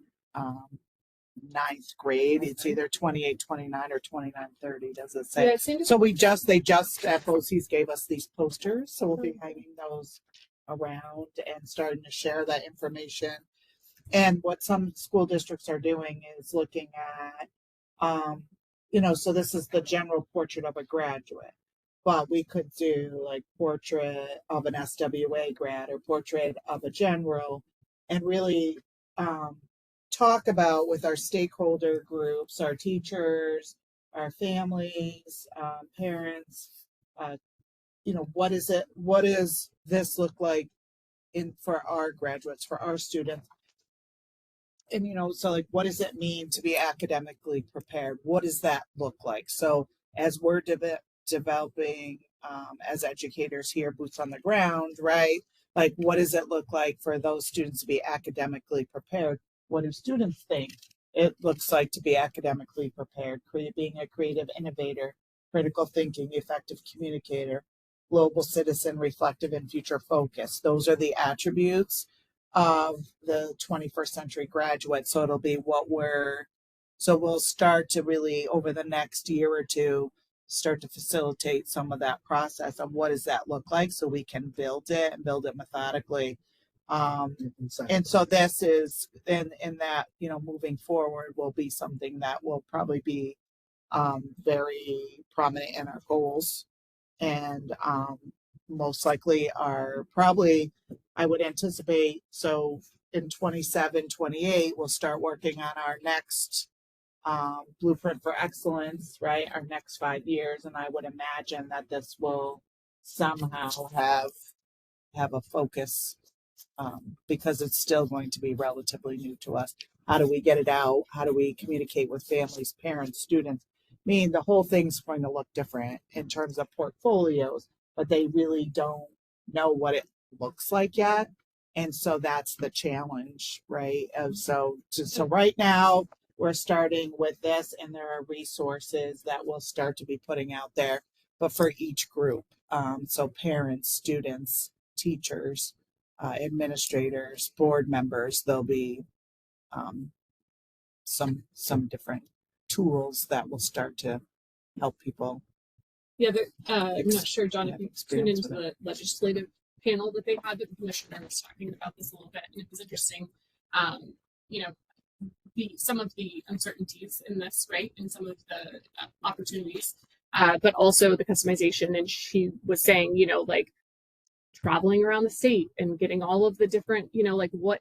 9th grade. It's either 28-29 or 29-30, does it say? Yeah, it seemed to- So they just at BOCES gave us these posters, so we'll be hanging those around and starting to share that information. And what some school districts are doing is looking at, so this is the general portrait of a graduate, but we could do, like, portrait of an SWA grad or portrait of a general, and really talk about with our stakeholder groups, our teachers, our families, parents, what does this look like for our graduates, for our students. And so like, what does it mean to be academically prepared? What does that look like? So as we're developing as educators here, boots on the ground, right? Like, what does it look like for those students to be academically prepared? What do students think it looks like to be academically prepared? Being a creative innovator, critical thinking, effective communicator, global citizen, reflective, and future focused. Those are the attributes of the 21st century graduate. So it'll be so we'll start to really, over the next year or two, start to facilitate some of that process of what does that look like so we can build it and build it methodically. And so this is in that, moving forward will be something that will probably be very prominent in our goals, and most likely are probably, I would anticipate, so in 27, 28, we'll start working on our next blueprint for excellence, right? Our next 5 years. And I would imagine that this will somehow have a focus because it's still going to be relatively new to us. How do we get it out? How do we communicate with families, parents, students? I mean, the whole thing's going to look different in terms of portfolios, but they really don't know what it looks like yet. And so that's the challenge, right? So right now we're starting with this, and there are resources that we'll start to be putting out there, but for each group. So parents, students, teachers, administrators, board members, there'll be some different tools that will start to help people. Yeah, I'm not sure, John, if have you tuned experience into with the legislative panel that they had, but the commissioner was talking about this a little bit, and it was interesting. You know, some of the uncertainties in this, right, and some of the opportunities, but also the customization. And she was saying, like traveling around the state and getting all of the different, like what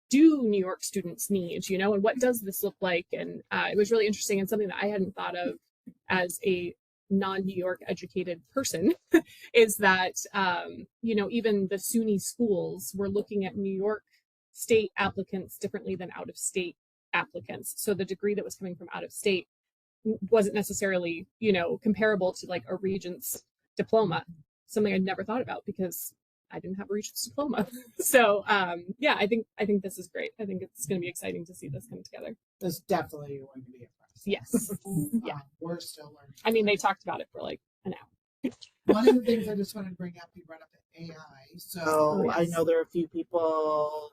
do New York students need, and what does this look like? And it was really interesting and something that I hadn't thought of as a non-New York educated person is that, even the SUNY schools were looking at New York state applicants differently than out of state applicants. So the degree that was coming from out of state wasn't necessarily, comparable to like a Regents diploma, something I'd never thought about because I didn't have a Regents diploma. So I think this is great. I think it's going to be exciting to see this come together. There's definitely going to be a process. Yes. Yeah. We're still learning. I mean, they talked about it for like an hour. One of the things I just wanted to bring up, you brought up AI. So I know there are a few people.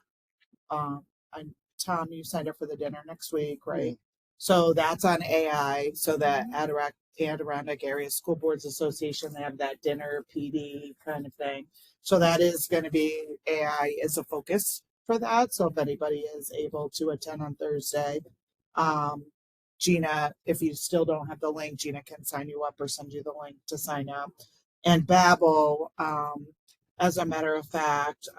Tom, you signed up for the dinner next week, right? So that's on AI. So that Adirondack Area School Boards Association, they have that dinner PD kind of thing. So that is going to be, AI is a focus for that. So if anybody is able to attend on Thursday, Gina, if you still don't have the link, Gina can sign you up or send you the link to sign up. And Babbel, as a matter of fact,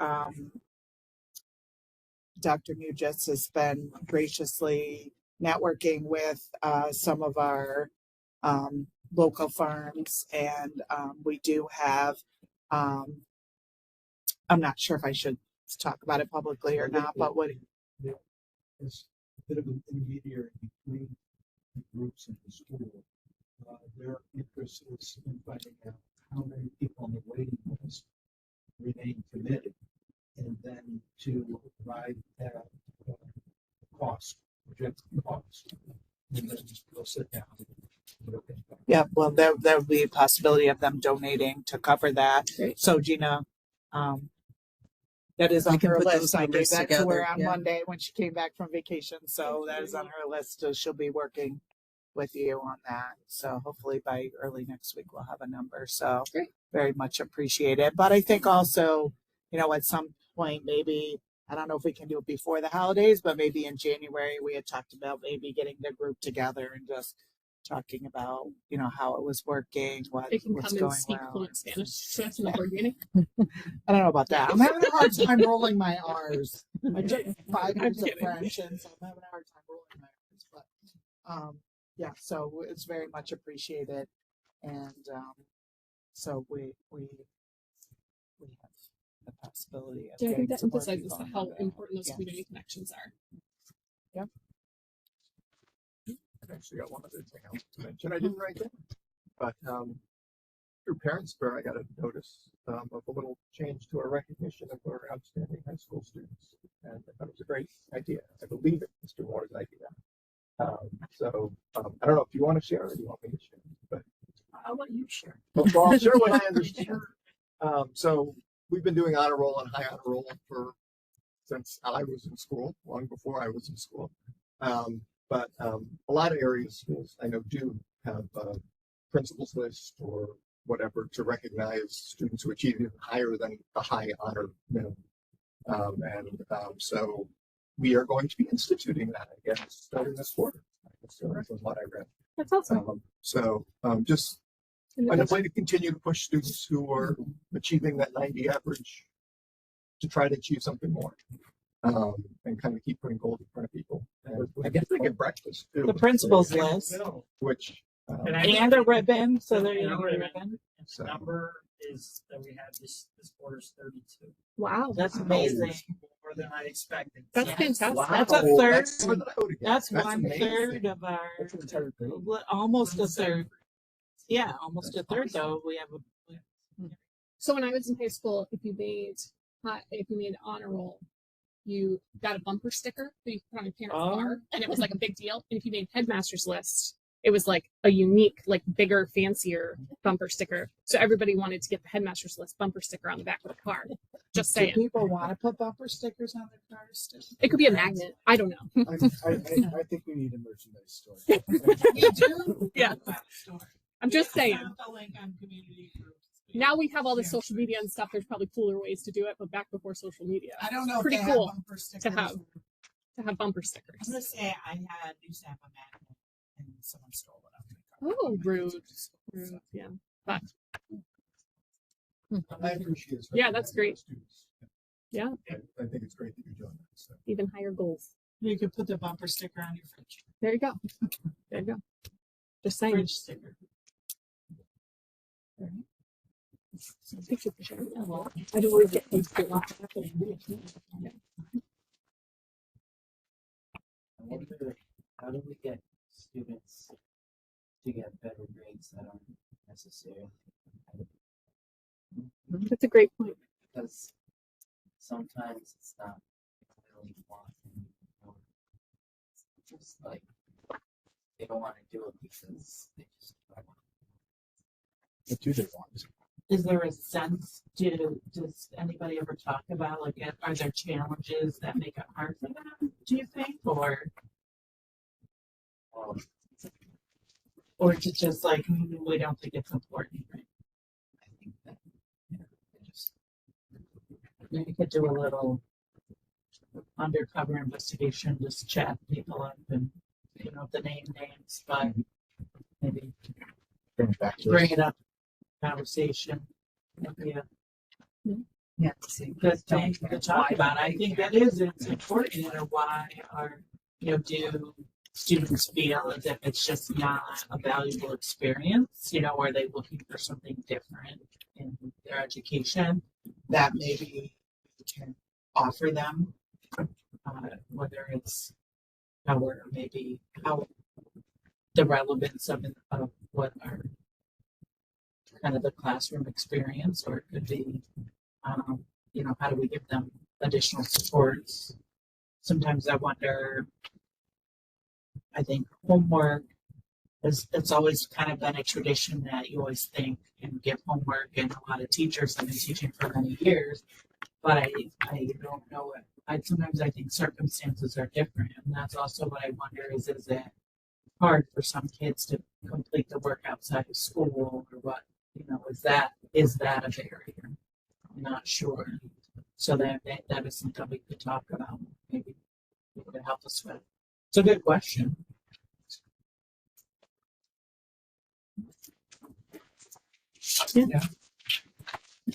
Dr. Nugis has been graciously networking with some of our local firms, and we do have, I'm not sure if I should talk about it publicly or not, but what It's a bit of an intermediary between the groups in the school. Their interest is in finding out how many people on the waiting list remain committed, and then to arrive at cost, projected cost, and then we'll sit down. Yeah, well, there would be a possibility of them donating to cover that. Great. So Gina, that is I on can her put list. those I gave numbers that to her together, on yeah. Monday when she came back from vacation. So that is on her list. So she'll be working with you on that. So hopefully by early next week we'll have a number. So Great. very much appreciate it. But I think also, at some point maybe, I don't know if we can do it before the holidays, but maybe in January we had talked about maybe getting the group together and just talking about, how it was working, They can what's come going and speak well. fluent Spanish to us in the board meeting. I don't know about that. I'm having a hard time rolling my R's. I took 5 years of kidding. French, and so I'm having a hard time rolling my R's. But yeah, so it's very much appreciated, and so we have the possibility of Yeah, I getting think that some more emphasizes people how involved. important those Yeah. community connections are. I actually got one other thing I wanted to mention. I didn't write down, but through Parents Fair, I got a notice of a little change to our recognition of our outstanding high school students, and I thought it was a great idea. I believe it, Mr. Moore's idea. I don't know if you want to share or you want me to share, but I'll let you share. well, I'll share what I understand. So we've been doing honor roll and high honor roll since I was in school, long before I was in school. But a lot of areas, schools I know do have a principals list or whatever to recognize students who achieve even higher than the high honor minimum. So we are going to be instituting that, I guess, starting this quarter. That's what I read. That's awesome. Just find a way to continue to push students who are achieving that 90 average to try to achieve something more. And kind of keep putting goals in front of people. And I guess they get breakfast too. The principal's list Which and a ribbon, so there you And a go, ribbon. ribbon. And the number is that we have this quarter's 32. Wow. That's amazing. More than I expected. That's Yes. fantastic. wow, That's a third. That's more than I would've guessed. That's one amazing. third of our, That's an entire group. almost a third. Yeah, almost a third though. We have So when I was in high school, if you made honor roll, you got a bumper sticker that you put on your parents' Oh. car, and it was like a big deal. And if you made headmaster's list, it was like a unique, like bigger, fancier bumper sticker. So everybody wanted to get the headmaster's list bumper sticker on the back of the car. Just Do saying, people want to put bumper stickers on their cars still? it could be a magnet. I don't know. I think we need a merchandise store. You do? Yeah. I'm just saying. The link on community groups. Now we have all this social media and stuff. There's probably cooler ways to do it, but back before social media, I don't know. Pretty if they cool have bumper stickers. to have bumper stickers. I'm gonna say I used to have a magnet and someone stole it off my car. Oh, rude. Rude. Yeah. But I appreciate it. Yeah, that's great. Students. Yeah. I think it's great that you're doing that. So. even higher goals. You could put the bumper sticker on your fridge. There you go. There you go. Just saying. Fridge sticker. Picture for sure. I don't want to get things too long. I wonder, how do we get students to get better grades that aren't necessarily That's a great point. because sometimes it's not really wanting or just like they don't want to do it because they just don't want What do they want? Is there a sense does anybody ever talk about, like, are there challenges that make it hard for them, do you think? Or is it just like, we don't think it's important, right? I think that they just Maybe could do a little undercover investigation, just chat people up and, the names, but maybe Bring it back to bring it up, conversation. Maybe Yeah. good thing to talk about. I think it's important, why do students feel as if it's just not a valuable experience, are they looking for something different in their education that maybe we can offer them, whether it's how the relevance of what are kind of the classroom experience, or it could be, how do we give them additional supports? Sometimes I wonder, I think homework it's always kind of been a tradition that you always think and give homework, and a lot of teachers have been teaching for many years, but I don't know it. Sometimes I think circumstances are different, and that's also what I wonder is it hard for some kids to complete the work outside of school, or what, is that a barrier? I'm not sure. So that is something we could talk about. Maybe it would help us with. It's a good question. Yeah.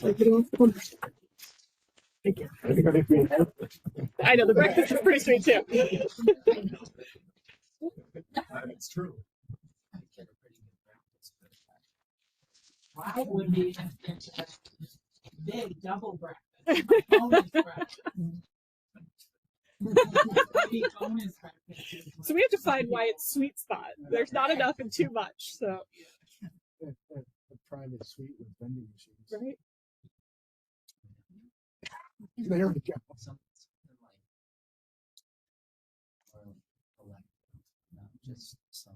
I know the breakfast is pretty sweet too. It's true. Why would we have big double breakfast? Bonus breakfast. Maybe bonus breakfast. So we have to find Wyatt's sweet spot. There's not enough and too much. So A private suite with vending machines. right. There we go. Something like or elect, not just some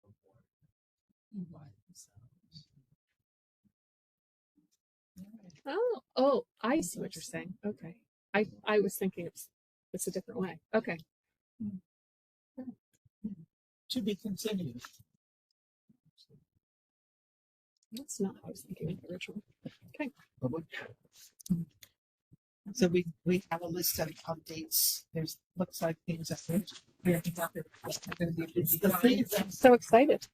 award by themselves. Oh, I see what you're saying. Okay. I was thinking it's a different way. Okay. To be continued. That's not how I was thinking of the original. Public. So we have a list of updates. There's looks like things are good. I'm so excited.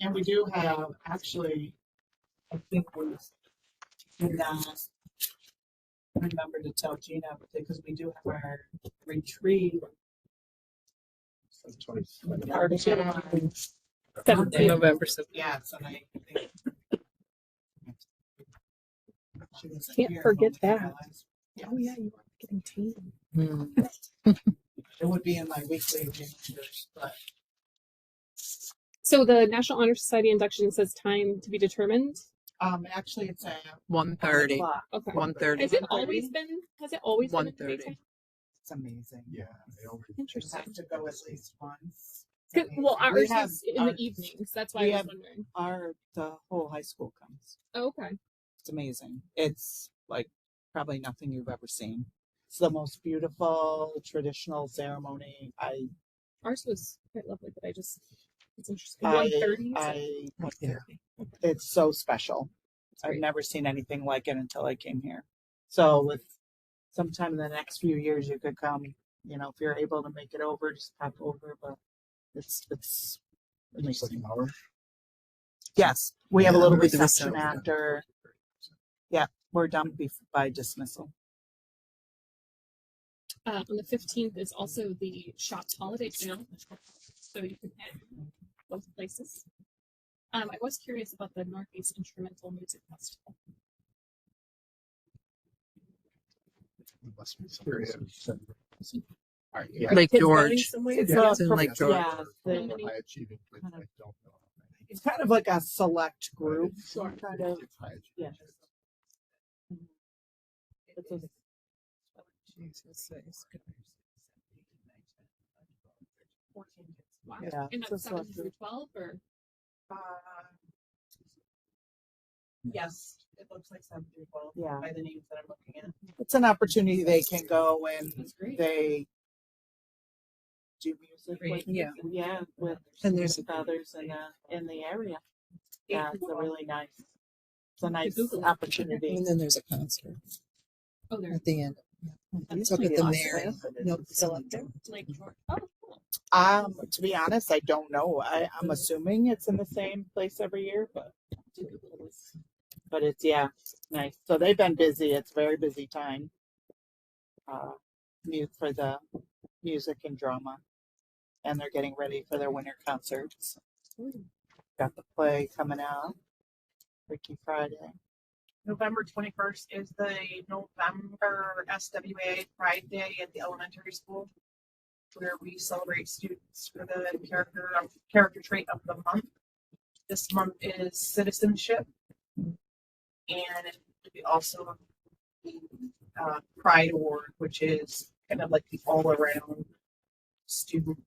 And we do have actually, I think we did not remember to tell Gina because we do have our retreat. Our 7th of November. So Yes, and I think she wasn't Can't here forget when we that. realized oh yeah, you are getting tea. It would be in my weekly reminders, but So the National Honor Society induction says time to be determined. actually it's at 1:30. 1:00. Okay. 1:30. Has it always been? Has it always been at the 1:30. daytime? It's amazing. Yeah. They already. Just Interesting. have to go at least once. Good. Well, We ours have is in our- the evenings. That's why we I was have- wondering. The whole high school comes. Oh, okay. It's amazing. It's like probably nothing you've ever seen. It's the most beautiful traditional ceremony. Ours was quite lovely, but it's interesting. I, 1:30. it's so special. I've great. never seen anything like it until I came here. So with sometime in the next few years, you could come, if you're able to make it over, just pop over, but it's Just like amazing. an hour. Yes, we have a little With the reception reception. after. We're done by dismissal. On the 15th is also the Shops holiday sale, so you can head both places. I was curious about the Northeast Instrumental Music Festival. Must be some Here it reason. is. Yeah. Lake Kids going George. somewhere? It's Yeah, it's in a- Lake George. Yeah, For the- high achieving kids, I don't know. it's kind of like a select group. But Kind of. it's high achieving Yeah. kids. It's a- Wow. Yeah, And it's that's a 7 select through group. 12, or Yes, it looks like 7 through 12 Yeah. by the names that I'm looking at. It's an opportunity they can go and that's great. they do music Great. with, Yeah. with And there's others in the area. Yeah, it's a Cool. really nice. It's a nice Google it. opportunity. And then there's a concert Oh, there. at the end. That's It's up at the pretty Mary. awesome. Nope, it's still up there. Lake George. Oh, cool. To be honest, I don't know. I'm assuming it's in the same place every year, but it's nice. So they've been busy. It's a very busy time. For the music and drama, and they're getting ready for their winter concerts. Got the play coming out, Freaky Friday. November 21st is the November SWA Pride Day at the elementary school, where we celebrate students for the character trait of the month. This month is citizenship, and we also have the Pride Award, which is kind of like the all-around student.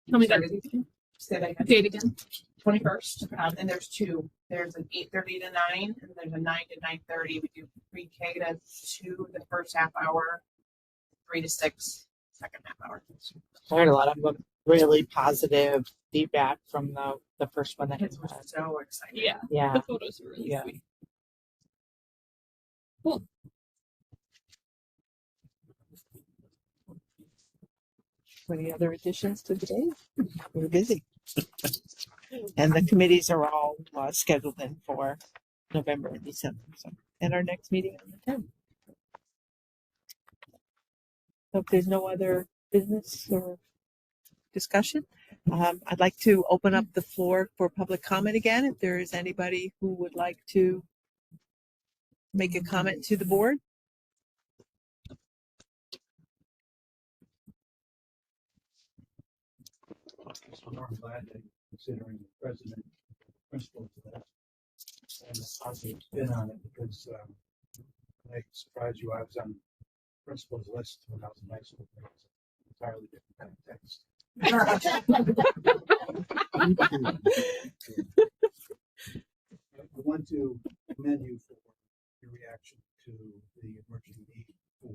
Tell me that again. Say that again. Date again. 21st, and there's two. There's an 8:30 to 9, and there's a 9 to 9:30. We do pre-K to 2 the first half hour, 3 to 6 second half hour. I heard a lot of really positive feedback from the first one that Kids were so excited. Yeah. Yeah, The photos were really Yeah. sweet. Cool. Any other additions to the day? We're busy. And the committees are all scheduled in for November and December. So, and our next meeting on the 10th. So if there's no other business or discussion, I'd like to open up the floor for public comment again. If there is anybody who would like to make a comment to the board. So I'm glad that you're considering the president, principal to that, and the positive spin on it, because I surprised you, I was on principal's list when I was in high school. It was an entirely different kind of text. I want to commend you for your reaction to the emerging need for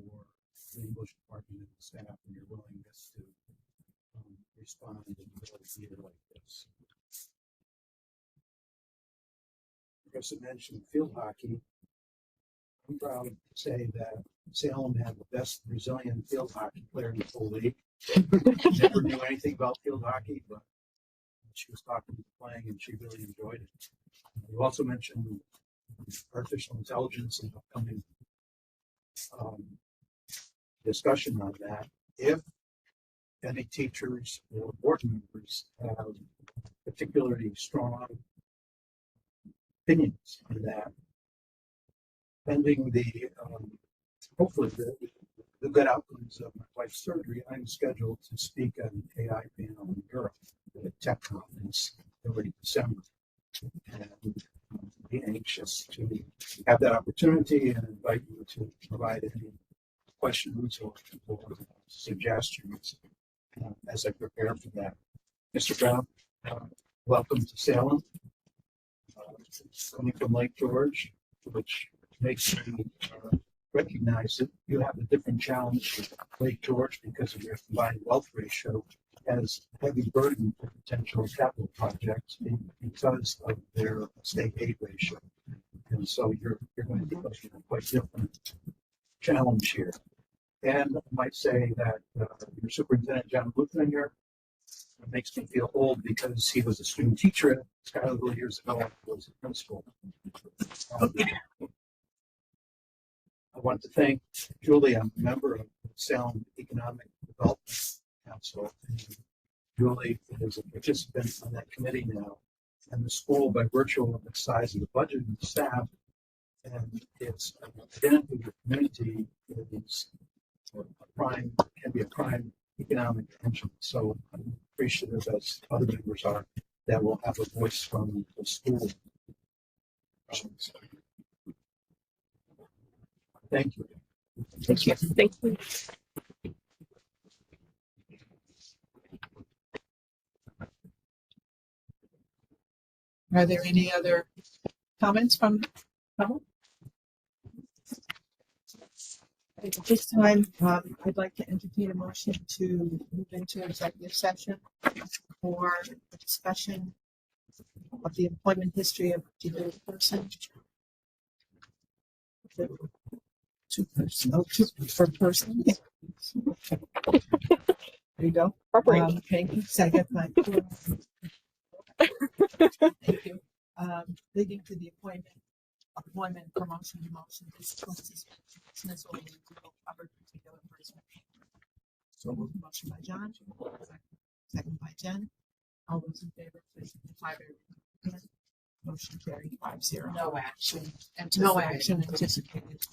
the English department and the staff, and your willingness to respond in a year like this. Chris mentioned field hockey. I'm proud to say that Salem had the best Brazilian field hockey player in the whole league. Never knew anything about field hockey, but she was talking to playing and she really enjoyed it. You also mentioned artificial intelligence and upcoming discussion on that. If any teachers or board members have particularly strong opinions on that, pending the hopefully the good outcomes of my wife's surgery, I'm scheduled to speak at an AI panel in Europe at a tech conference early December, and be anxious to have that opportunity and invite you to provide any questions or suggestions as I prepare for that. Mr. Brown, welcome to Salem. Coming from Lake George, which makes me recognize that you have a different challenge with Lake George because of your combined wealth ratio has a heavy burden for potential capital projects because of their state aid ratio. And so you're going to be facing a quite different challenge here. And I might say that your superintendent, John Lutheran, here makes me feel old because he was a student teacher at Schuylerville years ago and was a principal. I want to thank Julie. I'm a member of the Salem Economic Development Council. And Julie is a participant on that committee now. And the school, by virtue of the size of the budget and the staff and its identity with the community, is a prime, can be a prime economic engine. So I'm appreciative, as other members are, that will have a voice from the school. Thank you. Thank you. Thank you. Are there any other comments from public? At this time, I'd like to entertain a motion to move into executive session for a discussion of the employment history of a particular person. Two person, per person. There you go. Thank you. Second, thank you. Leading to the appointment, promotion, demotion, dismissal, and cover particular person. So motion by John, second by Jen. All those in favor, please signify by hand. Motion carried 5-0. No action. No action anticipated.